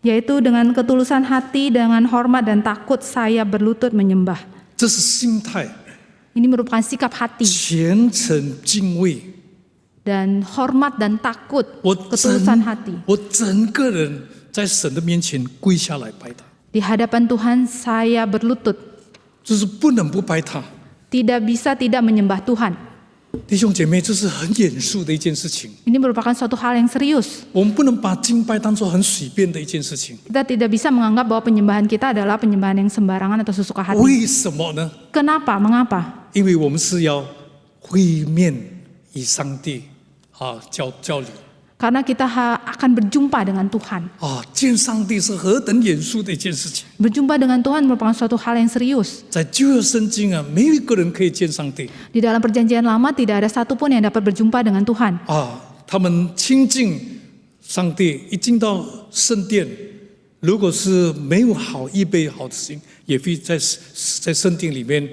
Speaker 2: Yaitu dengan ketulusan hati, dengan hormat dan takut saya berlutut menyembah.
Speaker 1: 这是心态。
Speaker 2: Ini merupakan sikap hati
Speaker 1: 虔诚敬畏，
Speaker 2: dan hormat dan takut, ketulusan hati.
Speaker 1: 我整个人在神的面前跪下来拜他，
Speaker 2: Di hadapan Tuhan saya berlutut.
Speaker 1: 就是不能不拜他。
Speaker 2: Tidak bisa tidak menyembah Tuhan.
Speaker 1: 弟兄姐妹，这是很严肃的一件事情。
Speaker 2: Ini merupakan suatu hal yang serius.
Speaker 1: 我们不能把敬拜当作很随便的一件事情。
Speaker 2: Kita tidak bisa menganggap bahwa penyembahan kita adalah penyembahan yang sembarangan atau sesuka hati.
Speaker 1: 为什么呢？
Speaker 2: Kenapa? Mengapa?
Speaker 1: 因为我们是要会面与上帝交流。
Speaker 2: Karena kita akan berjumpa dengan Tuhan.
Speaker 1: 见上帝是何等严肃的一件事情。
Speaker 2: Berjumpa dengan Tuhan merupakan suatu hal yang serius.
Speaker 1: 在旧约圣经没有一个人可以见上帝。
Speaker 2: Di dalam perjanjian lama tidak ada satupun yang dapat berjumpa dengan Tuhan.
Speaker 1: 他们亲近上帝，一进到圣殿，如果是没有好预备好的心，也会在圣殿里面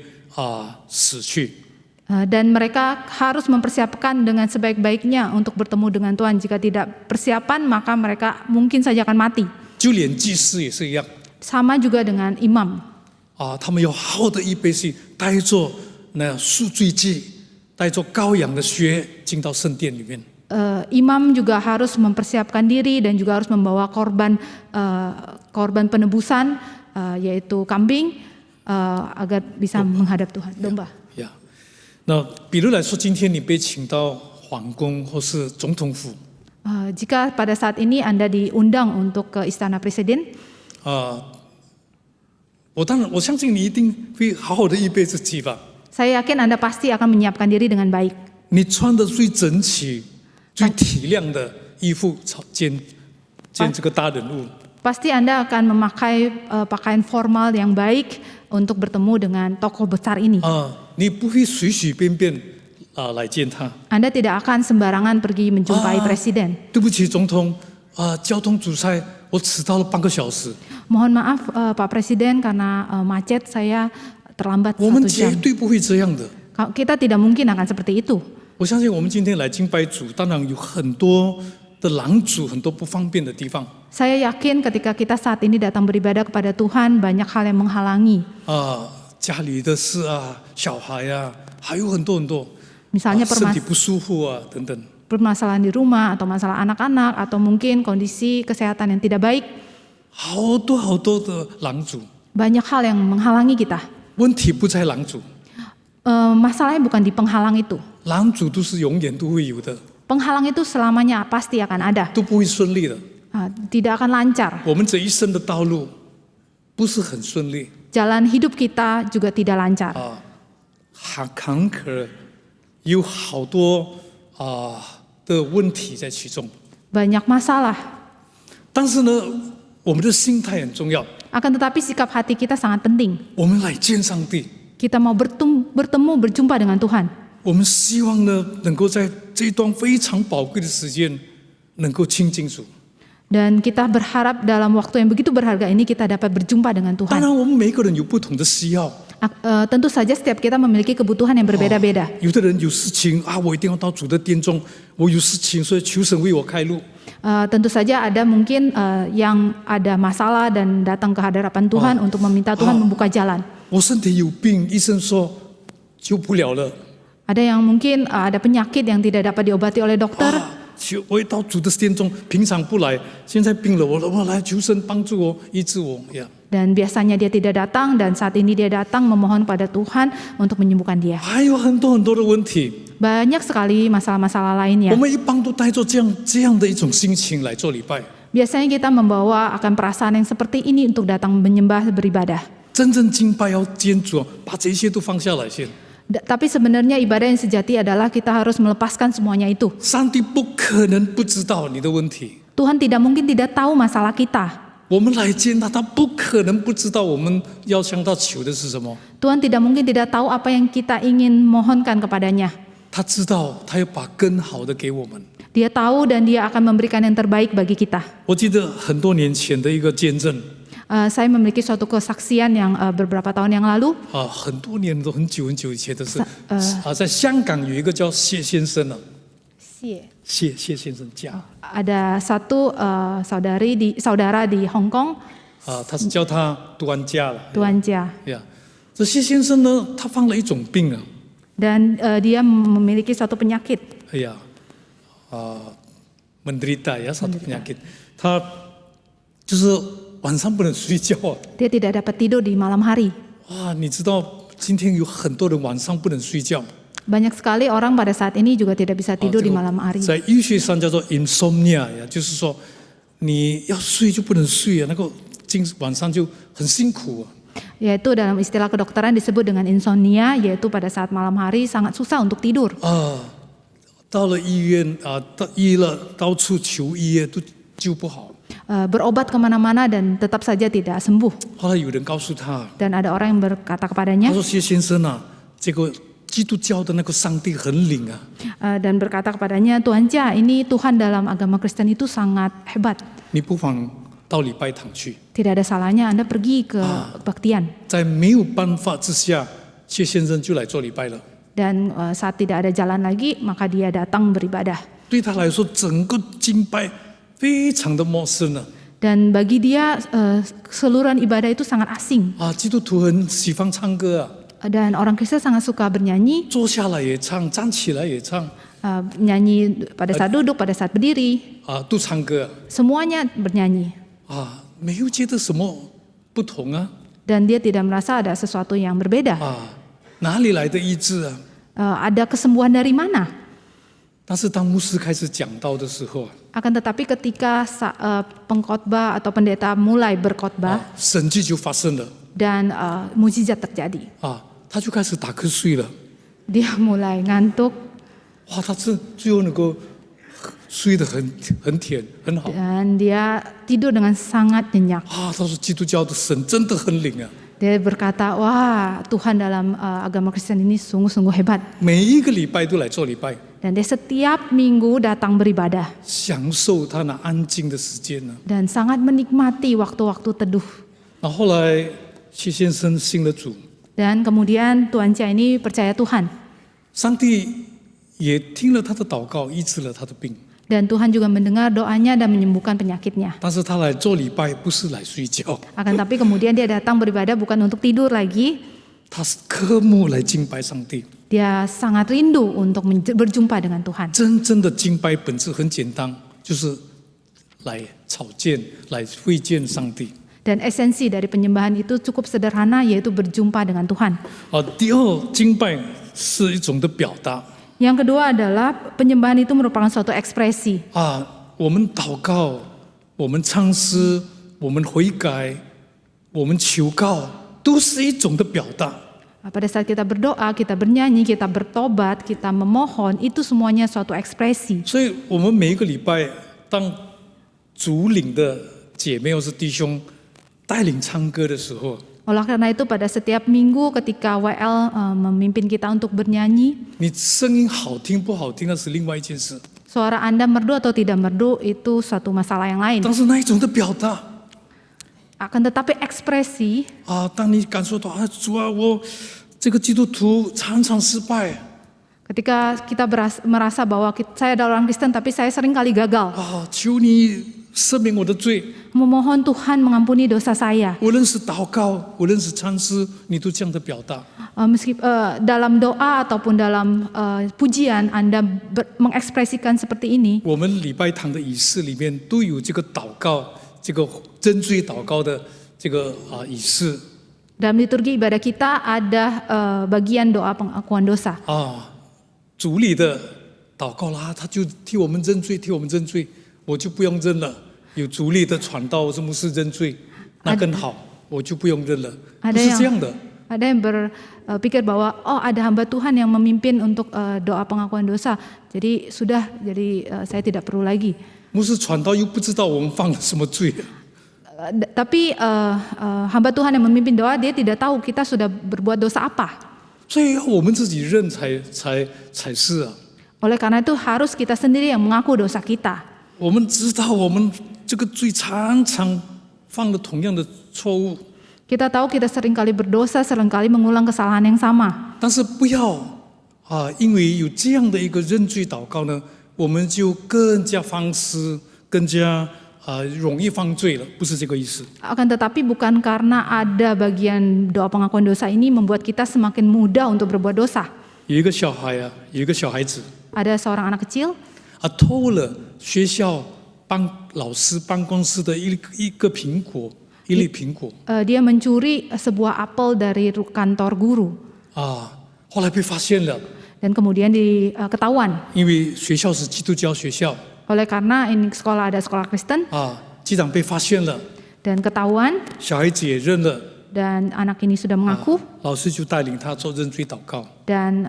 Speaker 1: 死去。
Speaker 2: Dan mereka harus mempersiapkan dengan sebaik-baiknya untuk bertemu dengan Tuhan. Jika tidak persiapan, maka mereka mungkin saja akan mati.
Speaker 1: 就连祭司也是一样。
Speaker 2: Sama juga dengan imam.
Speaker 1: 他们有好好的预备去带着那赎罪祭，带着羔羊的血进到圣殿里面。
Speaker 2: Imam juga harus mempersiapkan diri dan juga harus membawa korban penebusan, yaitu kambing, agar bisa menghadap Tuhan, domba.
Speaker 1: 那比如来说，今天你被请到皇宫或是总统府，
Speaker 2: Jika pada saat ini Anda diundang untuk ke istana presiden,
Speaker 1: 我相信你一定会好好的预备自己吧。
Speaker 2: saya yakin Anda pasti akan menyiapkan diri dengan baik.
Speaker 1: 你穿的最整齐、最体亮的衣服见这个大人物。
Speaker 2: Pasti Anda akan memakai pakaian formal yang baik untuk bertemu dengan tokoh besar ini.
Speaker 1: 你不会随随便便来见他。
Speaker 2: Anda tidak akan sembarangan pergi menjumpai presiden.
Speaker 1: 对不起，总统，交通阻塞，我迟到了半个小时。
Speaker 2: Mohon maaf Pak Presiden karena macet saya terlambat
Speaker 1: 我们
Speaker 2: 1
Speaker 1: 绝
Speaker 2: jam.
Speaker 1: 对不会这样的。
Speaker 2: Kita tidak mungkin akan seperti itu.
Speaker 1: 我相信我们今天来敬拜主，当然有很多的拦阻，很多不方便的地方。
Speaker 2: Saya yakin ketika kita saat ini datang beribadah kepada Tuhan, banyak hal yang menghalangi.
Speaker 1: 家里的事小孩还有很多很多。
Speaker 2: Misalnya
Speaker 1: 身体不舒服等等。
Speaker 2: permasalahan di rumah atau masalah anak-anak atau mungkin kondisi kesehatan yang tidak baik.
Speaker 1: 好多的拦阻。
Speaker 2: Banyak hal yang menghalangi kita.
Speaker 1: 问题不在拦阻，
Speaker 2: Masalahnya bukan di penghalang itu.
Speaker 1: 拦阻都是永远都会有的，
Speaker 2: Penghalang itu selamanya pasti akan ada.
Speaker 1: 都不会顺利的。
Speaker 2: Tidak akan lancar.
Speaker 1: 我们这一生的道路不是很顺利。
Speaker 2: Jalan hidup kita juga tidak lancar.
Speaker 1: 坎坷，有好多的问题在其中。
Speaker 2: Banyak masalah.
Speaker 1: 但是呢，我们的心态很重要。
Speaker 2: Akan tetapi sikap hati kita sangat penting.
Speaker 1: 我们来见上帝，
Speaker 2: Kita mau berjumpa dengan Tuhan.
Speaker 1: 我们希望呢，能够在这一段非常宝贵的时间，能够亲近主。
Speaker 2: Dan kita berharap dalam waktu yang begitu berharga ini kita dapat berjumpa dengan
Speaker 1: 当
Speaker 2: Tuhan.
Speaker 1: 然，我们每个人有不同的需要。
Speaker 2: Tentu saja setiap kita memiliki kebutuhan yang berbeda-beda.
Speaker 1: 有的人有事情我一定要到主的殿中，我有事情，所以求神为我开路。
Speaker 2: Tentu saja ada mungkin yang ada masalah dan datang ke hadapan Tuhan untuk meminta Tuhan membuka jalan.
Speaker 1: 我身体有病，医生说救不了了。
Speaker 2: Ada yang mungkin ada penyakit yang tidak dapat diobati oleh dokter.
Speaker 1: 我到主的殿中，平常不来，现在病了，我来求神帮助我，医治我呀。
Speaker 2: Dan biasanya dia tidak datang dan saat ini dia datang memohon pada Tuhan untuk menyembuhkan dia.
Speaker 1: 还有很多的问题，
Speaker 2: Banyak sekali masalah-masalah lainnya.
Speaker 1: 我们一般都带着这样的一种心情来做礼拜。
Speaker 2: Biasanya kita membawa akan perasaan yang seperti ini untuk datang menyembah beribadah.
Speaker 1: 真正敬拜要坚主，把这些都放下来先。
Speaker 2: Tapi sebenarnya ibadah yang sejati adalah kita harus melepaskan semuanya itu.
Speaker 1: 上帝不可能不知道你的问题，
Speaker 2: Tuhan tidak mungkin tidak tahu masalah kita.
Speaker 1: 我们来见他，他不可能不知道我们要向他求的是什么。
Speaker 2: Tuhan tidak mungkin tidak tahu apa yang kita ingin mohonkan kepadanya.
Speaker 1: 他知道，他要把更好的给我们。
Speaker 2: Dia tahu dan dia akan memberikan yang terbaik bagi kita.
Speaker 1: 我记得很多年前的一个见证，
Speaker 2: Saya memiliki suatu kesaksian yang beberapa tahun yang lalu.
Speaker 1: 很多年都很久以前的事。在香港有一个叫谢先生谢先生家。
Speaker 2: Ada satu saudara di Hong Kong.
Speaker 1: 他是叫他端家了。
Speaker 2: Tuan Jia.
Speaker 1: 这谢先生呢，他犯了一种病啊。
Speaker 2: Dan dia memiliki suatu penyakit.
Speaker 1: menderita satu penyakit. 他就是晚上不能睡觉啊。
Speaker 2: Dia tidak dapat tidur di malam hari.
Speaker 1: 你知道今天有很多人晚上不能睡觉。
Speaker 2: Banyak sekali orang pada saat ini juga tidak bisa tidur di malam hari.
Speaker 1: 在医学上叫做 insomnia 就是说你要睡就不能睡那个晚上就很辛苦。
Speaker 2: Yaitu dalam istilah kedokteran disebut dengan insomnia, yaitu pada saat malam hari sangat susah untuk tidur.
Speaker 1: 到了医院医了到处求医都救不好。
Speaker 2: Berobat kemana-mana dan tetap saja tidak sembuh.
Speaker 1: 后来有人告诉他，
Speaker 2: Dan ada orang yang berkata kepadanya,
Speaker 1: 他说谢先生这个基督教的那个上帝很灵啊。
Speaker 2: dan berkata kepadanya, Tuan Jia, ini Tuhan dalam agama Kristen itu sangat hebat.
Speaker 1: 你不妨到礼拜堂去。
Speaker 2: Tidak ada salahnya Anda pergi ke kebaktian.
Speaker 1: 在没有办法之下，谢先生就来做礼拜了。
Speaker 2: Dan saat tidak ada jalan lagi, maka dia datang beribadah.
Speaker 1: 对他来说，整个敬拜非常的陌生了。
Speaker 2: Dan bagi dia keseluruhan ibadah itu sangat asing.
Speaker 1: 基督徒很喜欢唱歌啊，
Speaker 2: Dan orang Kristen sangat suka bernyanyi,
Speaker 1: 坐下来也唱，站起来也唱，
Speaker 2: menyanyi pada saat duduk, pada saat berdiri,
Speaker 1: 都唱歌
Speaker 2: semuanya bernyanyi.
Speaker 1: 没有觉得什么不同啊
Speaker 2: Dan dia tidak merasa ada sesuatu yang berbeda.
Speaker 1: 哪里来的医治啊？
Speaker 2: Ada kesembuhan dari mana?
Speaker 1: 但是当牧师开始讲道的时候
Speaker 2: Akan tetapi ketika pengkhotbah atau pendeta mulai berkhotbah
Speaker 1: 神迹就发生了
Speaker 2: dan mukjizat terjadi,
Speaker 1: 他就开始打瞌睡了。
Speaker 2: dia mulai ngantuk
Speaker 1: 哇，他最后能够睡得很甜很好
Speaker 2: dan dia tidur dengan sangat nyenyak.
Speaker 1: 他说基督教的神真的很灵啊，
Speaker 2: Dia berkata, wah Tuhan dalam agama Kristen ini sungguh-sungguh hebat.
Speaker 1: 每一个礼拜都来做礼拜，
Speaker 2: Dan dia setiap minggu datang beribadah
Speaker 1: 享受他那安静的时间呢。
Speaker 2: dan sangat menikmati waktu-waktu teduh.
Speaker 1: 那后来谢先生信了主，
Speaker 2: Dan kemudian Tuan Chia ini percaya Tuhan.
Speaker 1: 上帝也听了他的祷告，医治了他的病。
Speaker 2: Dan Tuhan juga mendengar doanya dan menyembuhkan penyakitnya.
Speaker 1: 但是他来做礼拜不是来睡觉，
Speaker 2: Akan tapi kemudian dia datang beribadah bukan untuk tidur lagi.
Speaker 1: 他是渴慕来敬拜上帝。
Speaker 2: Dia sangat rindu untuk berjumpa dengan Tuhan.
Speaker 1: 真正的敬拜本质很简单，就是来朝见、来会见上帝。
Speaker 2: Dan esensi dari penyembahan itu cukup sederhana, yaitu berjumpa dengan Tuhan.
Speaker 1: 第二，敬拜是一种的表达。
Speaker 2: Yang kedua adalah penyembahan itu merupakan suatu ekspresi.
Speaker 1: 我们祷告，我们唱诗，我们悔改，我们求告，都是一种的表达。
Speaker 2: Pada saat kita berdoa, kita bernyanyi, kita bertobat, kita memohon, itu semuanya suatu ekspresi.
Speaker 1: 所以，我们每一个礼拜，当主领的姐妹或是弟兄带领唱歌的时候，
Speaker 2: Oleh karena itu pada setiap minggu ketika WL memimpin kita untuk bernyanyi,
Speaker 1: 你声音好听不好听那是另外一件事，
Speaker 2: suara Anda merdu atau tidak merdu itu suatu masalah yang lain.
Speaker 1: 但是那一种的表达，
Speaker 2: Akan tetapi ekspresi,
Speaker 1: 当你感受到主啊，我这个基督徒常常失败，
Speaker 2: ketika kita merasa bahwa saya adalah orang Kristen tapi saya sering kali gagal.
Speaker 1: 求你赦免我的罪。
Speaker 2: Memohon Tuhan mengampuni dosa saya.
Speaker 1: 无论是祷告，无论是唱诗，你都这样的表达。
Speaker 2: Dalam doa ataupun dalam pujian Anda mengekspresikan seperti ini.
Speaker 1: 我们礼拜堂的仪式里面都有这个祷告，这个真罪祷告的这个仪式。
Speaker 2: Dalam liturgi ibadah kita ada bagian doa pengakuan dosa.
Speaker 1: 主里的祷告啦，他就替我们认罪，替我们认罪，我就不用认了。有主里的传道是牧师认罪，那更好，我就不用认了。不是这样的。
Speaker 2: Ada yang berpikir bahwa ada hamba Tuhan yang memimpin untuk doa pengakuan dosa, jadi saya tidak perlu lagi.
Speaker 1: 牧师传道又不知道我们犯了什么罪。
Speaker 2: Tapi hamba Tuhan yang memimpin doa dia tidak tahu kita sudah berbuat dosa apa.
Speaker 1: 所以要我们自己认才是啊。
Speaker 2: Oleh karena itu harus kita sendiri yang mengaku dosa kita.
Speaker 1: 我们知道我们这个罪常常犯了同样的错误。
Speaker 2: Kita tahu kita seringkali berdosa, seringkali mengulang kesalahan yang sama.
Speaker 1: 但是不要因为有这样的一个认罪祷告呢，我们就更加放肆，更加容易犯罪了，不是这个意思。
Speaker 2: Akan tetapi bukan karena ada bagian doa pengakuan dosa ini membuat kita semakin mudah untuk berbuat dosa.
Speaker 1: 有一个小孩子
Speaker 2: Ada seorang anak kecil
Speaker 1: 偷了学校老师办公室的一个苹果，一粒苹果。
Speaker 2: dia mencuri sebuah apel dari kantor guru.
Speaker 1: 后来被发现了，
Speaker 2: Dan kemudian ketahuan.
Speaker 1: 因为学校是基督教学校。
Speaker 2: Oleh karena ini sekolah ada sekolah Kristen.
Speaker 1: 机长被发现了，
Speaker 2: Dan ketahuan.
Speaker 1: 小孩子也认了。
Speaker 2: Dan anak ini sudah mengaku.
Speaker 1: 老师就带领他做认罪祷告。
Speaker 2: Dan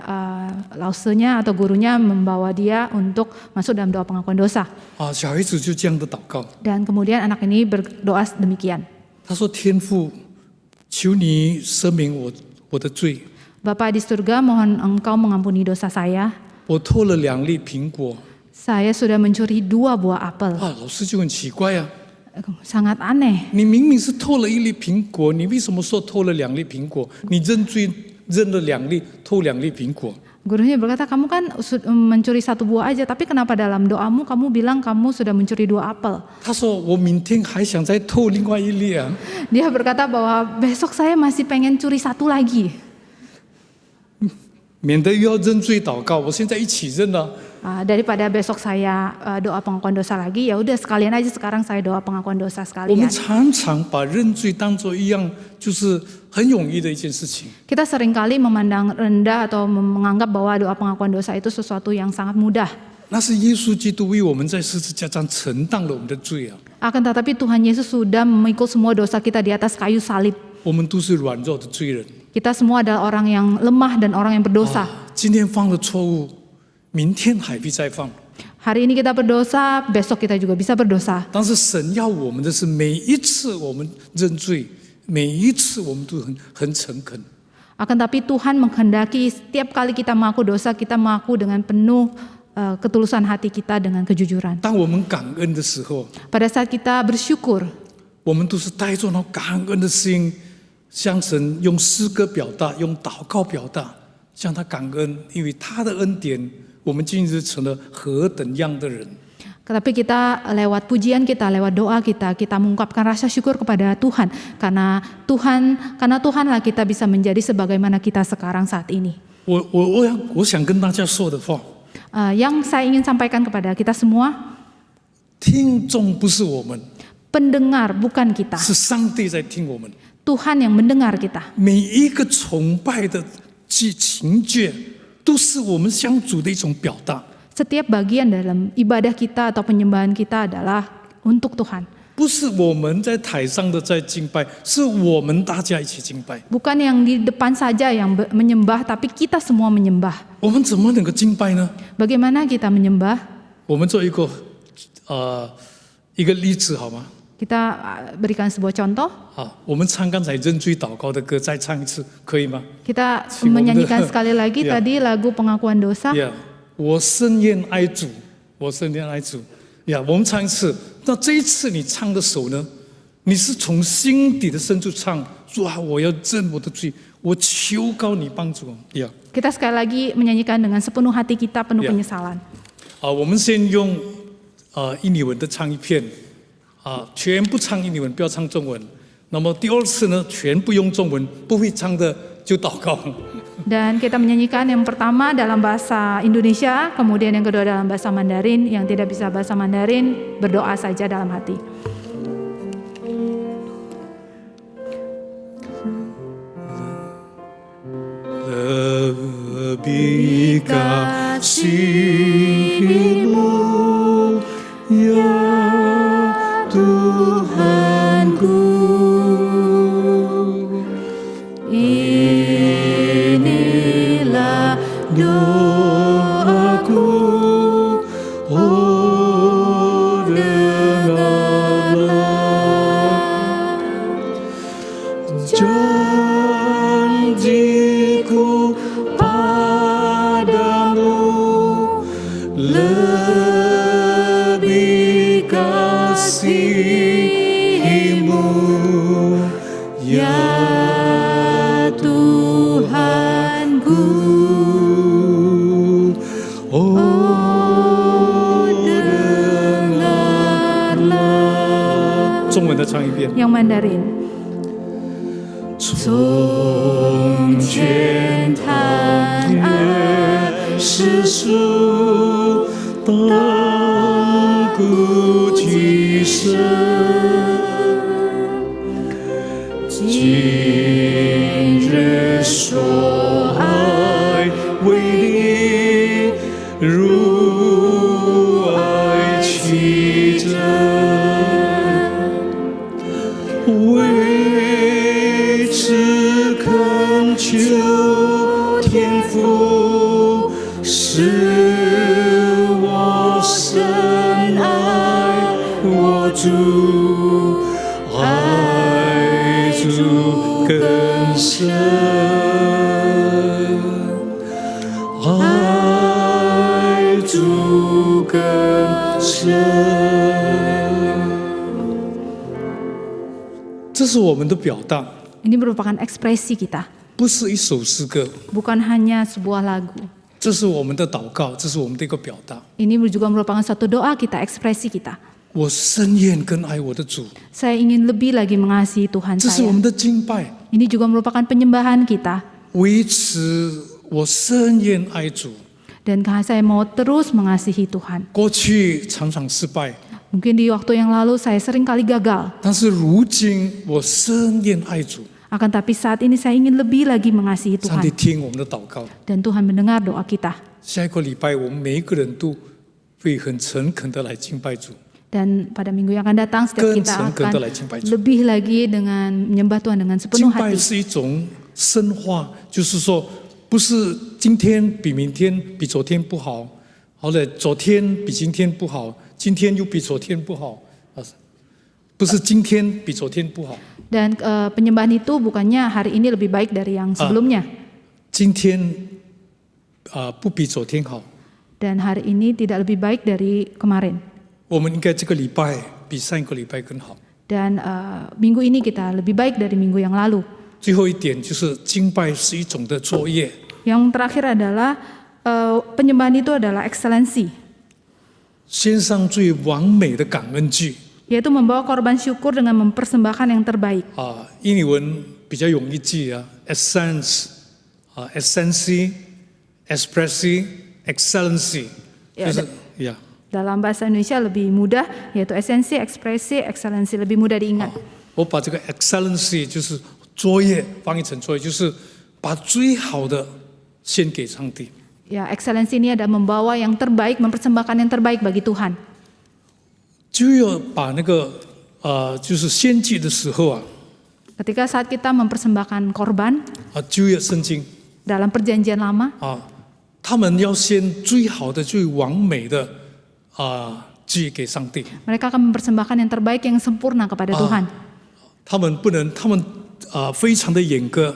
Speaker 2: lausenya atau gurunya membawa dia untuk masuk dalam doa pengakuan dosa.
Speaker 1: 小孩子就这样的祷告。
Speaker 2: Dan kemudian anak ini berdoa demikian.
Speaker 1: 他说：“天父，求你赦免我的罪。
Speaker 2: Bapa di surga, mohon Engkau mengampuni dosa saya.
Speaker 1: 我偷了2粒苹果。
Speaker 2: Saya sudah mencuri 2 buah apel.
Speaker 1: 老师就很奇怪啊，
Speaker 2: Sangat aneh.
Speaker 1: 你明明是偷了1粒苹果，你为什么说偷了2粒苹果？你认罪扔了2粒，偷2粒苹果。
Speaker 2: Gurunya berkata, kamu kan mencuri 1 buah aja, tapi kenapa dalam doamu kamu bilang kamu sudah mencuri 2 apel?
Speaker 1: 他说我明天还想再偷另外1粒啊。
Speaker 2: Dia berkata bahwa besok saya masih pengen curi 1 lagi.
Speaker 1: 免得又要认罪祷告，我现在一起认了。
Speaker 2: Daripada besok saya doa pengakuan dosa lagi, ya udah sekalian aja sekarang saya doa pengakuan dosa
Speaker 1: 我们
Speaker 2: sekalian.
Speaker 1: 常常把认罪当作一样，就是很容易的一件事情。
Speaker 2: Kita seringkali memandang rendah atau menganggap bahwa doa pengakuan dosa itu sesuatu yang sangat mudah.
Speaker 1: 那是耶稣基督为我们在十字架上承担了我们的罪啊！
Speaker 2: Akan tetapi Tuhan Yesus sudah memikul semua dosa kita di atas kayu salib.
Speaker 1: 我们都是软弱的罪人。
Speaker 2: Kita semua adalah orang yang lemah dan orang yang berdosa.
Speaker 1: 今天犯了错误，明天还必再犯。
Speaker 2: Hari ini kita berdosa, besok kita juga bisa berdosa.
Speaker 1: 但是神要我们的是，每一次我们认罪，每一次我们都很诚恳。
Speaker 2: Akan tapi Tuhan menghendaki setiap kali kita mengaku dosa, kita mengaku dengan penuh ketulusan hati kita dengan kejujuran.
Speaker 1: 当我们感恩的时候，
Speaker 2: Pada saat kita bersyukur,
Speaker 1: 我们都是带着那感恩的心，向神用诗歌表达，用祷告表达，向他感恩，因为他的恩典，我们今日成了何等样的人。
Speaker 2: Tetapi kita lewat pujian kita, lewat doa kita, kita mengungkapkan rasa syukur kepada Tuhan. Karena Tuhanlah kita bisa menjadi sebagaimana kita sekarang saat ini.
Speaker 1: 我想跟大家说的话，
Speaker 2: Yang saya ingin sampaikan kepada kita semua,
Speaker 1: 听众不是我们，
Speaker 2: pendengar bukan kita.
Speaker 1: 是上帝在听我们。
Speaker 2: Tuhan yang mendengar kita.
Speaker 1: 每一个崇拜的情节，都是我们向主的一种表达。
Speaker 2: Setiap bagian dalam ibadah kita atau penyembahan kita adalah untuk Tuhan.
Speaker 1: 不是我们在台上的在敬拜，是我们大家一起敬拜。
Speaker 2: Bukan yang di depan saja yang menyembah, tapi kita semua menyembah.
Speaker 1: 我们怎么能够敬拜呢？
Speaker 2: Bagaimana kita menyembah?
Speaker 1: 我们做一个例子好吗？
Speaker 2: Kita berikan sebuah contoh.
Speaker 1: 好，我们唱刚才认罪祷告的歌，再唱一次，可以吗？
Speaker 2: Kita
Speaker 1: Simon
Speaker 2: menyanyikan
Speaker 1: the-
Speaker 2: sekali lagi
Speaker 1: Ya.
Speaker 2: tadi lagu pengakuan dosa.
Speaker 1: 呀，我深愿爱主，我深愿爱主。呀，我们唱一次。那这一次你唱的时候呢，你是从心底的深处唱，主啊，我要认我的罪，我求告你帮助我。呀，
Speaker 2: Kita sekali lagi menyanyikan dengan sepenuh hati kita, penuh
Speaker 1: Ya.
Speaker 2: penyesalan.
Speaker 1: 我们先用印尼文的唱一遍，全部唱印尼文，不要唱中文。那么第二次呢，全部用中文，不会唱的就祷告。
Speaker 2: Dan kita menyanyikan yang pertama dalam bahasa Indonesia, kemudian yang kedua dalam bahasa Mandarin. Yang tidak bisa bahasa Mandarin, berdoa saja dalam hati.
Speaker 1: Lebih kasih-Mu ya Tuhanku,
Speaker 2: Inilah
Speaker 1: doaku, oh dengarlah janjiku padamu, lebih kasih-Mu ya
Speaker 2: Tuhanku.
Speaker 1: Oh dengarlah。中文的唱一遍。
Speaker 2: Yang Mandarin.
Speaker 1: 从前他也是属当古今生，今日说爱为你如爱其真。为此恳求天父，使我深爱我主，爱主更深，爱主更深。这是我们的表达。
Speaker 2: Ini merupakan ekspresi kita.
Speaker 1: 不是一首诗歌，
Speaker 2: bukan hanya sebuah lagu.
Speaker 1: 这是我们的祷告，这是我们的一个表达。
Speaker 2: Ini juga merupakan suatu doa kita, ekspresi kita.
Speaker 1: 我深愿跟爱我的主，
Speaker 2: Saya ingin lebih lagi mengasihi Tuhan
Speaker 1: 这是我
Speaker 2: saya.
Speaker 1: 们的敬拜。
Speaker 2: Ini juga merupakan penyembahan kita.
Speaker 1: 为此，我深愿爱主。
Speaker 2: Dan saya mau terus mengasihi Tuhan.
Speaker 1: 过去常常失败，
Speaker 2: Mungkin di waktu yang lalu saya sering kali gagal.
Speaker 1: 但是如今我深愿爱主。
Speaker 2: Akan tapi saat ini saya ingin lebih lagi mengasihi
Speaker 1: 上帝
Speaker 2: Tuhan.
Speaker 1: 听我们的祷告。
Speaker 2: Dan Tuhan mendengar doa kita.
Speaker 1: 下一个礼拜，我们每一个人都会很诚恳的来敬拜主。
Speaker 2: Dan pada minggu yang akan datang setiap kita akan lebih lagi dengan menyembah Tuhan dengan
Speaker 1: 敬
Speaker 2: sepenuh
Speaker 1: 拜
Speaker 2: hati.
Speaker 1: 是一种深化，就是说，不是今天比明天比昨天不好，好了，昨天比今天不好，今天又比昨天不好，不是今天比昨天不好。
Speaker 2: Dan penyembahan itu bukannya hari ini lebih baik dari yang sebelumnya.
Speaker 1: 今天不比昨天好。
Speaker 2: Dan hari ini tidak lebih baik dari kemarin.
Speaker 1: 我们应该这个礼拜比上一个礼拜更好。
Speaker 2: Dan minggu ini kita lebih baik dari minggu yang lalu.
Speaker 1: 最后一点就是敬拜是一种的作业。
Speaker 2: Yang terakhir adalah penyembahan itu adalah ekselensi,
Speaker 1: 献上最完美的感恩祭。
Speaker 2: yaitu membawa korban syukur dengan mempersembahkan yang terbaik.
Speaker 1: 印尼文比较容易记啊 ，essence essency expressi excellency，
Speaker 2: Ya,
Speaker 1: 就是呀。
Speaker 2: Dalam bahasa Indonesia lebih mudah, yaitu esensi, ekspresi, ekselensi lebih mudah diingat.
Speaker 1: 我把这个 excellency 就是作业翻译成作业，就是把最好的献给上帝。
Speaker 2: Ya, ekselensi ini adalah membawa yang terbaik, mempersembahkan yang terbaik bagi Tuhan.
Speaker 1: 就要把那个就是献祭的时候啊，
Speaker 2: Ketika saat kita mempersembahkan korban
Speaker 1: 旧约圣经
Speaker 2: dalam perjanjian lama,
Speaker 1: 他们要献最好的、最完美的祭给上帝。
Speaker 2: mereka akan mempersembahkan yang terbaik, yang sempurna kepada Tuhan.
Speaker 1: 他们不能，他们非常的严格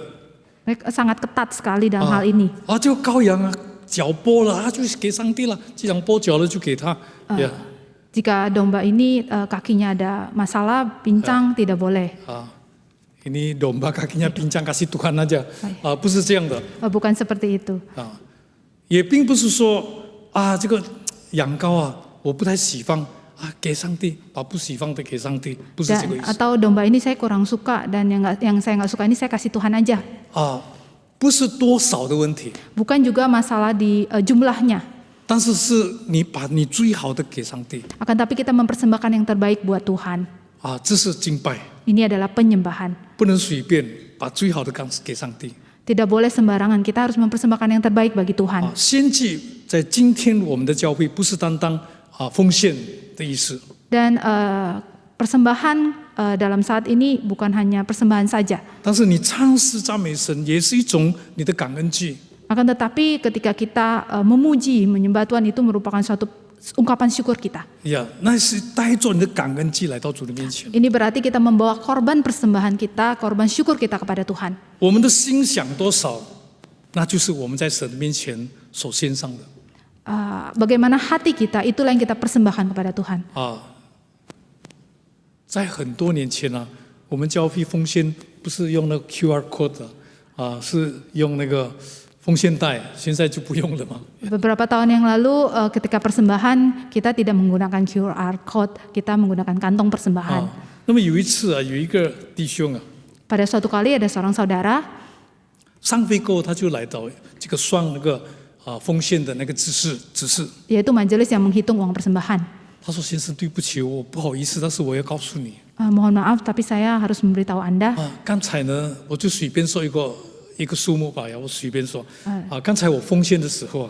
Speaker 2: Mereka sangat ketat sekali dalam hal ini.
Speaker 1: 这个羔羊啊，脚剥了就给上帝了，既然剥脚了就给他。
Speaker 2: Jika domba ini kakinya ada masalah, pincang, tidak boleh.
Speaker 1: ini domba kakinya pincang kasih Tuhan aja，不是这样的。
Speaker 2: Bukan seperti itu.
Speaker 1: 也并不是说这个羊羔啊，我不太喜欢给上帝，把不喜欢的给上帝，不是这个意思。
Speaker 2: Atau domba ini saya kurang suka dan yang saya nggak suka ini saya kasih Tuhan aja.
Speaker 1: 不是多少的问题，
Speaker 2: Bukan juga masalah di jumlahnya.
Speaker 1: 但是是你把你最好的给上帝。
Speaker 2: Akan tapi kita mempersembahkan yang terbaik buat Tuhan.
Speaker 1: 这是敬拜，
Speaker 2: Ini adalah penyembahan.
Speaker 1: 不能随便把最好的给上帝。
Speaker 2: Tidak boleh sembarangan, kita harus mempersembahkan yang terbaik bagi Tuhan.
Speaker 1: 献祭在今天我们的教会不是单单奉献的意思。
Speaker 2: Dan persembahan dalam saat ini bukan hanya persembahan saja.
Speaker 1: 但是你唱诗赞美神也是一种你的感恩祭。
Speaker 2: Akan tetapi ketika kita memuji, menyembah Tuhan itu merupakan suatu ungkapan syukur kita.
Speaker 1: 那是带着你的感恩祭来到主的面前。
Speaker 2: Ini berarti kita membawa korban persembahan kita, korban syukur kita kepada Tuhan.
Speaker 1: 我们的心想多少，那就是我们在神的面前所献上的。
Speaker 2: Bagaimana hati kita, itulah yang kita persembahkan kepada Tuhan.
Speaker 1: 在很多年前我们教会奉献不是用那个 QR code 是用那个奉献袋，现在就不用了嘛。
Speaker 2: Beberapa tahun yang lalu ketika persembahan kita tidak menggunakan QR code, kita menggunakan kantong persembahan.
Speaker 1: 那么有一次有一个弟兄
Speaker 2: Pada suatu kali ada seorang saudara
Speaker 1: 上飞过他就来到这个算那个奉献的那个指示，
Speaker 2: yaitu majelis yang menghitung uang persembahan.
Speaker 1: 他说：“先生，对不起，我不好意思，但是我要告诉你。
Speaker 2: Mohon maaf, tapi saya harus memberitahu Anda.
Speaker 1: 刚才呢，我就随便说一个数目吧，我随便说。刚才我奉献的时候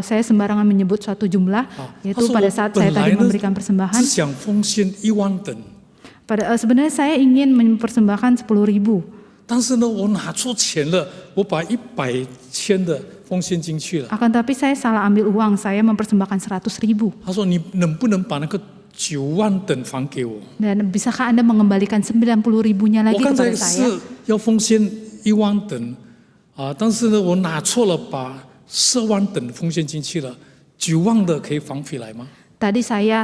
Speaker 2: saya sembarangan menyebut suatu jumlah, yaitu pada saat saya tadi memberikan persembahan.
Speaker 1: 只想奉献1万等，
Speaker 2: Sebenarnya saya ingin mempersembahkan 10.000.
Speaker 1: 但是呢，我拿错钱了，我把100千的奉献进去了。
Speaker 2: Akan tapi saya salah ambil uang, saya mempersembahkan 100.000.
Speaker 1: 他说：“你能不能把那个9万等还给我？
Speaker 2: Dan bisakah Anda mengembalikan 90.000-nya
Speaker 1: 我
Speaker 2: lagi
Speaker 1: 刚才
Speaker 2: kepada saya?
Speaker 1: 是要奉献1万等但是呢，我拿错了，把10万等奉献进去了，9万的可以还回来吗？”
Speaker 2: Tadi saya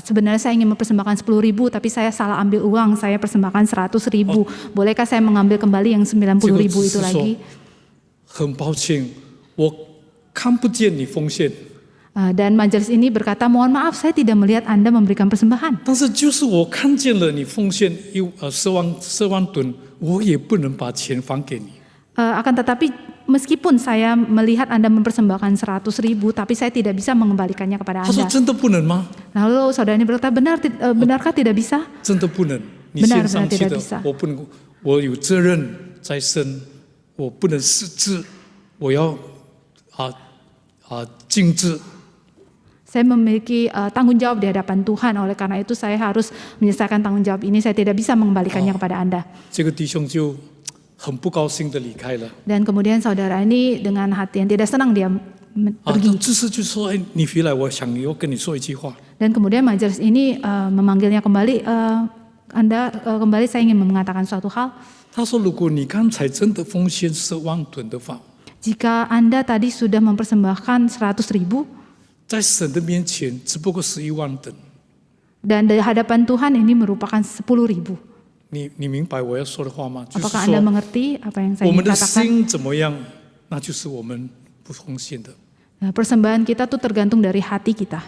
Speaker 2: sebenarnya saya ingin mempersembahkan 10.000, tapi saya salah ambil uang, saya persembahkan 100.000. Bolehkah saya mengambil kembali yang 90.000 itu lagi?
Speaker 1: 很抱歉，我看不见你奉献，
Speaker 2: Dan majelis ini berkata, mohon maaf saya tidak melihat Anda memberikan persembahan.
Speaker 1: 但是就是我看见了你奉献10万吨，我也不能把钱还给你。
Speaker 2: Akan tetapi meskipun saya melihat Anda mempersembahkan 100.000, tapi saya tidak bisa mengembalikannya kepada
Speaker 1: 他说
Speaker 2: Anda.
Speaker 1: 真的不能吗？
Speaker 2: Lalu saudara ini berkata, benarkah tidak bisa?
Speaker 1: 真的不能，你献上去的
Speaker 2: benar-benar tidak bisa
Speaker 1: 我不能，我有责任在身，我不能失职，我要尽职。
Speaker 2: Saya memiliki tanggung jawab di hadapan Tuhan, oleh karena itu saya harus menyelesaikan tanggung jawab ini, saya tidak bisa mengembalikannya kepada Anda.
Speaker 1: 这个弟兄就很不高兴的离开了。
Speaker 2: Dan kemudian saudara ini dengan hati yang tidak senang dia pergi.
Speaker 1: 这次就说：“哎，你回来，我想要跟你说一句话。”
Speaker 2: Dan kemudian majelis ini memanggilnya kembali, Anda kembali, saya ingin mengatakan suatu hal.
Speaker 1: 他说：“如果你刚才真的奉献10万吨的话，
Speaker 2: Jika Anda tadi sudah mempersembahkan 100.000,
Speaker 1: 在神的面前只不过11万吨。
Speaker 2: dan dari hadapan Tuhan ini merupakan 10.000.
Speaker 1: 你明白我要说的话吗？就是
Speaker 2: Apakah Anda
Speaker 1: 说，
Speaker 2: mengerti apa yang saya
Speaker 1: 我们
Speaker 2: ingin
Speaker 1: 的
Speaker 2: katakan?
Speaker 1: 心怎么样，那就是我们不奉献的。
Speaker 2: Nah, persembahan kita tuh tergantung dari hati kita.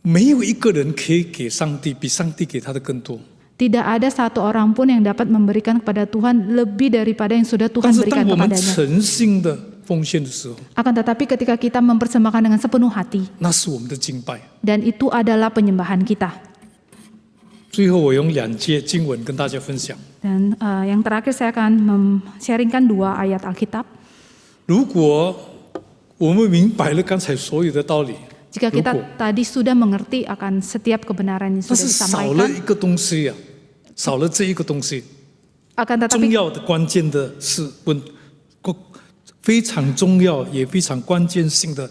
Speaker 1: 没有一个人可以给上帝比上帝给他的更多。
Speaker 2: Tidak ada satu orang pun yang dapat memberikan kepada Tuhan lebih daripada yang sudah
Speaker 1: 但
Speaker 2: Tuhan
Speaker 1: 是
Speaker 2: berikan
Speaker 1: 当我们
Speaker 2: kepadanya.
Speaker 1: 诚心的奉献的时候，
Speaker 2: Akan tetapi ketika kita mempersembahkan dengan sepenuh hati,
Speaker 1: 那是我们的敬拜。
Speaker 2: dan itu adalah penyembahan kita.
Speaker 1: 最后，我用2节经文跟大家分享。
Speaker 2: Dan yang terakhir saya akan sharingkan 2 ayat Alkitab.
Speaker 1: 如果我们明白了刚才所有的道理，
Speaker 2: Jika kita tadi sudah mengerti akan setiap kebenaran yang
Speaker 1: 但
Speaker 2: sudah
Speaker 1: 是少了
Speaker 2: disampaikan,
Speaker 1: 一个东西呀、少了这一个东西，
Speaker 2: akan
Speaker 1: 重
Speaker 2: tetapi
Speaker 1: 要的关键的是非常重要也非常关键性的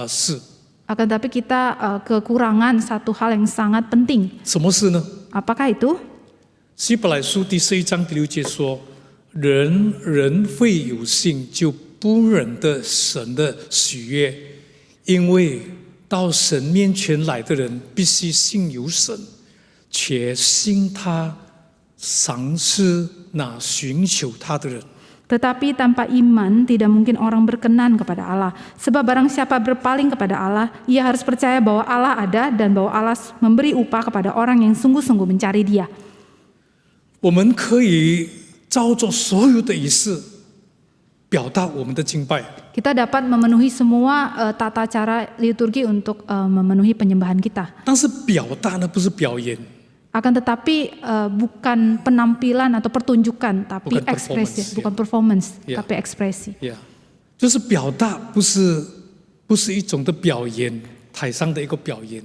Speaker 1: 事。
Speaker 2: akan tetapi kita kekurangan satu hal yang sangat penting.
Speaker 1: 什么事呢？
Speaker 2: Apakah itu?
Speaker 1: 希伯来书第11章第6节说：“人会有信，就不忍得神的喜悦，因为到神面前来的人，必须信有神，且信他赏赐那寻求他的人。”
Speaker 2: Tetapi tanpa iman tidak mungkin orang berkenan kepada Allah. Sebab barang siapa berpaling kepada Allah, ia harus percaya bahwa Allah ada dan bahwa Allah memberi upah kepada orang yang sungguh-sungguh mencari Dia.
Speaker 1: 我们可以照着所有的仪式表达我们的敬拜，
Speaker 2: Kita dapat memenuhi semua tata cara liturgi untuk memenuhi penyembahan kita.
Speaker 1: 但是表达呢不是表演，
Speaker 2: Akan tetapi bukan penampilan atau pertunjukan, tapi
Speaker 1: Bukan
Speaker 2: ekspresi,
Speaker 1: performance,
Speaker 2: bukan performance,
Speaker 1: Ya.
Speaker 2: tapi ekspresi.
Speaker 1: 就是表达不是一种的表演，台上的一个表演。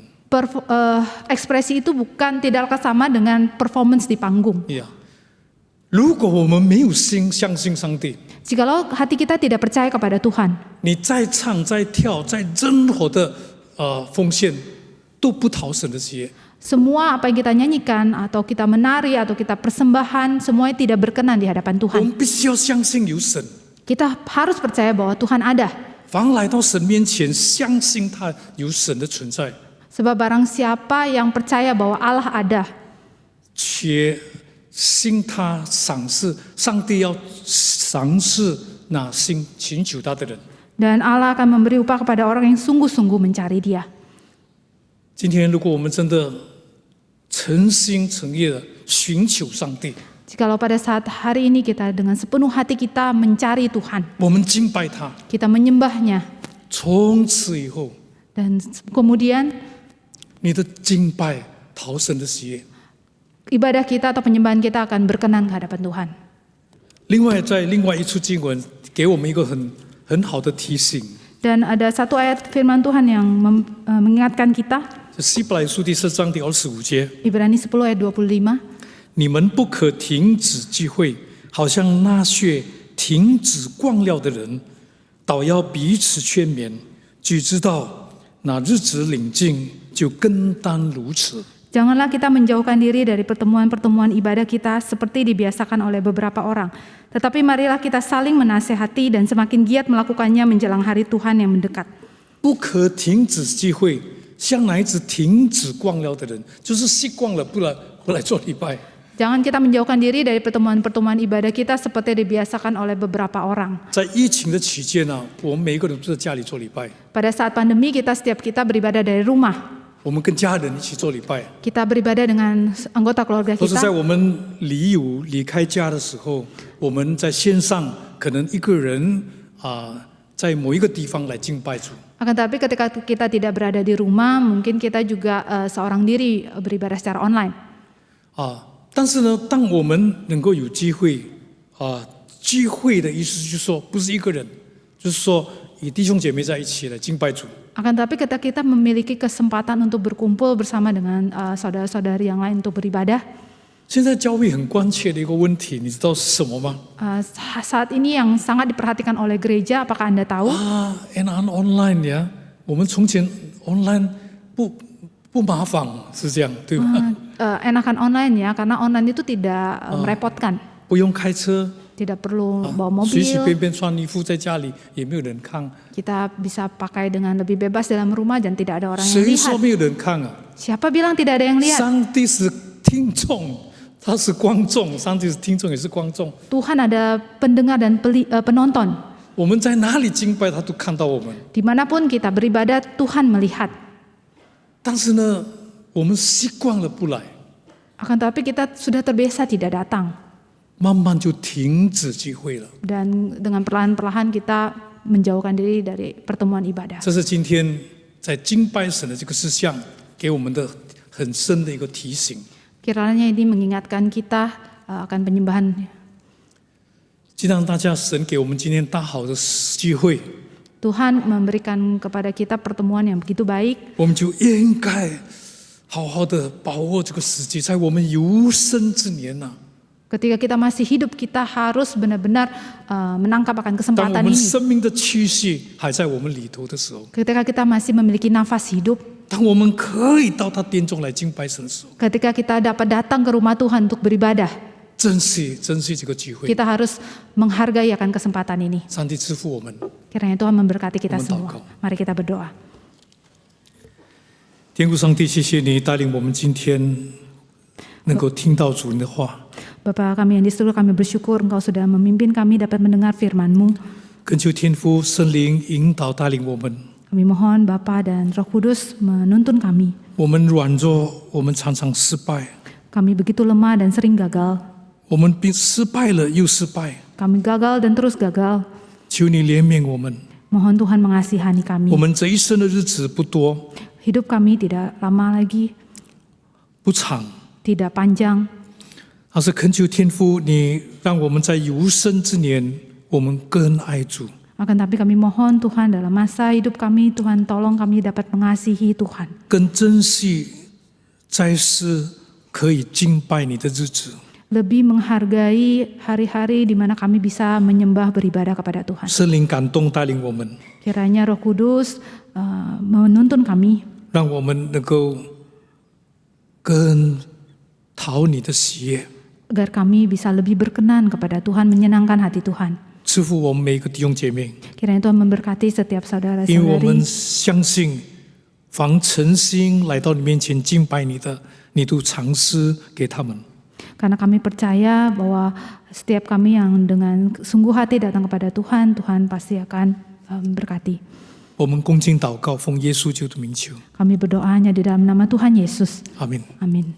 Speaker 2: Ekspresi itu tidaklah sama dengan performance di panggung.
Speaker 1: 如果我们没有心相信上帝，
Speaker 2: Jikalau hati kita tidak percaya kepada Tuhan,
Speaker 1: 你再唱再跳再任何的奉献都不讨神的喜悦。
Speaker 2: semua apa yang kita nyanyikan atau kita menari atau kita persembahan semuanya tidak berkenan di hadapan
Speaker 1: 我
Speaker 2: Tuhan.
Speaker 1: 们必须要相信有神，
Speaker 2: Kita harus percaya bahwa Tuhan ada.
Speaker 1: 凡来到神面前，相信他有神的存在，
Speaker 2: Sebab barang siapa yang percaya bahwa Allah ada,
Speaker 1: 且信他赏赐，上帝要赏赐那寻求他的人。
Speaker 2: dan Allah akan memberi upah kepada orang yang sungguh-sungguh mencari Dia.
Speaker 1: 今天，如果我们真的诚心诚意的寻求上帝，
Speaker 2: Jikalau pada saat hari ini kita dengan sepenuh hati kita mencari Tuhan,
Speaker 1: 我们敬拜他，
Speaker 2: kita menyembahnya,
Speaker 1: 从此以后，
Speaker 2: dan kemudian
Speaker 1: 你的敬拜讨神的喜悦。
Speaker 2: ibadah kita atau penyembahan kita akan berkenan ke hadapan Tuhan.
Speaker 1: 另外，在另外一处经文给我们一个很好的提醒，
Speaker 2: Dan ada satu ayat firman Tuhan yang mengingatkan kita,
Speaker 1: 希伯来书第4章第25节，
Speaker 2: Ibrani 10 ayat 25.
Speaker 1: 你们不可停止聚会，好像那些停止逛料的人，倒要彼此劝勉，只知道那日子临近，就更当如此。
Speaker 2: Janganlah kita menjauhkan diri dari pertemuan-pertemuan ibadah kita seperti dibiasakan oleh beberapa orang. Tetapi marilah kita saling menasehati dan semakin giat melakukannya menjelang hari Tuhan yang mendekat.
Speaker 1: 不可停止聚会，像哪一只停止逛了的人，就是习惯了不来做礼拜。
Speaker 2: Jangan kita menjauhkan diri dari pertemuan-pertemuan ibadah kita seperti dibiasakan oleh beberapa orang.
Speaker 1: 在疫情的期间呢，我们每一个人都在家里做礼拜，
Speaker 2: Pada saat pandemi setiap kita beribadah dari rumah.
Speaker 1: 我们跟家人一起做礼拜，
Speaker 2: Kita beribadah dengan anggota keluarga
Speaker 1: 都是在
Speaker 2: kita.
Speaker 1: 我们离开家的时候，我们在线上可能一个人在某一个地方来敬拜主。
Speaker 2: Akan tetapi ketika kita tidak berada di rumah, mungkin kita juga seorang diri beribadah secara online.
Speaker 1: 但是呢，当我们能够有机会聚会的意思就是说，不是一个人，就是说与弟兄姐妹在一起来敬拜主。
Speaker 2: Akan tetapi ketika kita memiliki kesempatan untuk berkumpul bersama dengan saudara-saudari yang lain untuk beribadah.
Speaker 1: 现在教会很关切的一个问题，你知道是什么吗？
Speaker 2: Saat ini yang sangat diperhatikan oleh gereja, apakah Anda tahu?
Speaker 1: enakan online 呀，我们从前 online 不麻烦，是这样对吧？
Speaker 2: Enakan online ya, karena online itu tidak merepotkan.
Speaker 1: 不用开车，
Speaker 2: Tidak perlu bawa
Speaker 1: 随随
Speaker 2: mobil.
Speaker 1: 便便穿衣服在家里也没有人看，
Speaker 2: Kita bisa pakai dengan lebih bebas dalam rumah dan tidak ada orang yang
Speaker 1: 谁
Speaker 2: lihat.
Speaker 1: 说没有人看啊？
Speaker 2: Siapa bilang tidak ada yang lihat?
Speaker 1: 上帝是听众，他是观众，上帝是听众也是观众。
Speaker 2: Tuhan ada pendengar dan penonton.
Speaker 1: 我们在哪里敬拜，他都看到我们。
Speaker 2: Dimanapun kita beribadah, Tuhan melihat.
Speaker 1: 但是呢，我们习惯了不来，
Speaker 2: Akan tetapi kita sudah terbiasa tidak datang.
Speaker 1: 慢慢就停止聚会了。
Speaker 2: Dan dengan perlahan-perlahan kita menjauhkan diri dari pertemuan ibadah.
Speaker 1: 这是今天在敬拜神的这个事项给我们的很深的一个提醒。
Speaker 2: Kiranya ini mengingatkan kita akan penyembahan.
Speaker 1: 既然大家神给我们今天大好的机会，
Speaker 2: Tuhan memberikan kepada kita pertemuan yang begitu baik.
Speaker 1: 我们就应该好好的把握这个时机，在我们有生之年呐、
Speaker 2: Ketika kita masih hidup, kita harus benar-benar menangkap akan
Speaker 1: 当我
Speaker 2: kesempatan
Speaker 1: 们
Speaker 2: ini.
Speaker 1: 生命的气息还在我们里头的时候，
Speaker 2: Ketika kita masih memiliki nafas hidup,
Speaker 1: 当我们可以到他殿中来敬拜神的时候，
Speaker 2: ketika kita dapat datang ke rumah Tuhan untuk beribadah,
Speaker 1: 珍惜这个机会。
Speaker 2: kita harus menghargai akan kesempatan ini.
Speaker 1: 上帝赐福我们，
Speaker 2: Kiranya Tuhan memberkati kita
Speaker 1: Amin.
Speaker 2: semua. Mari kita berdoa.
Speaker 1: 天父上帝，谢谢你带领我们今天能够听到主你的话，
Speaker 2: Bapa kami yang di surga, kami bersyukur Engkau sudah memimpin kami dapat mendengar firman-Mu.
Speaker 1: 恳求天父圣灵引导带领我们。
Speaker 2: Kami mohon Bapa dan Roh Kudus menuntun kami.
Speaker 1: 我们软弱，我们常常失败，
Speaker 2: Kami begitu lemah dan sering gagal.
Speaker 1: 我们失败了又失败。
Speaker 2: Kami gagal dan terus gagal.
Speaker 1: 求你怜悯我们，
Speaker 2: Mohon Tuhan mengasihani
Speaker 1: 我
Speaker 2: kami.
Speaker 1: 们这一生的日子不多
Speaker 2: Hidup kami tidak lama lagi,
Speaker 1: 不长，
Speaker 2: tidak panjang.
Speaker 1: 而是恳求天父，你让我们在有生之年，我们更爱主。
Speaker 2: Akan tapi kami mohon Tuhan dalam masa hidup kami, Tuhan tolong kami dapat mengasihi Tuhan.
Speaker 1: 更珍惜在世可以敬拜你的日子。
Speaker 2: Lebih menghargai hari-hari di mana kami bisa menyembah beribadah kepada Tuhan.
Speaker 1: 圣灵感动带领我们，
Speaker 2: Kiranya Roh Kudus menuntun kami,
Speaker 1: 让我们能够更讨你的喜悦，
Speaker 2: agar kami bisa lebih berkenan kepada Tuhan, menyenangkan hati Tuhan.
Speaker 1: 赐福我们每一个弟兄姐妹，
Speaker 2: Kiranya Tuhan memberkati setiap
Speaker 1: 因为我们
Speaker 2: saudara-saudari.
Speaker 1: 相信，凡诚心来到你面前敬拜你的，你都常施给他们。
Speaker 2: Karena kami percaya bahwa setiap kami yang dengan sungguh hati datang kepada Tuhan, Tuhan pasti akan memberkati.
Speaker 1: 我们恭敬祷告，奉耶稣基督的名求，
Speaker 2: Kami berdoa hanya di dalam nama Tuhan Yesus.
Speaker 1: 阿门。
Speaker 2: Amin.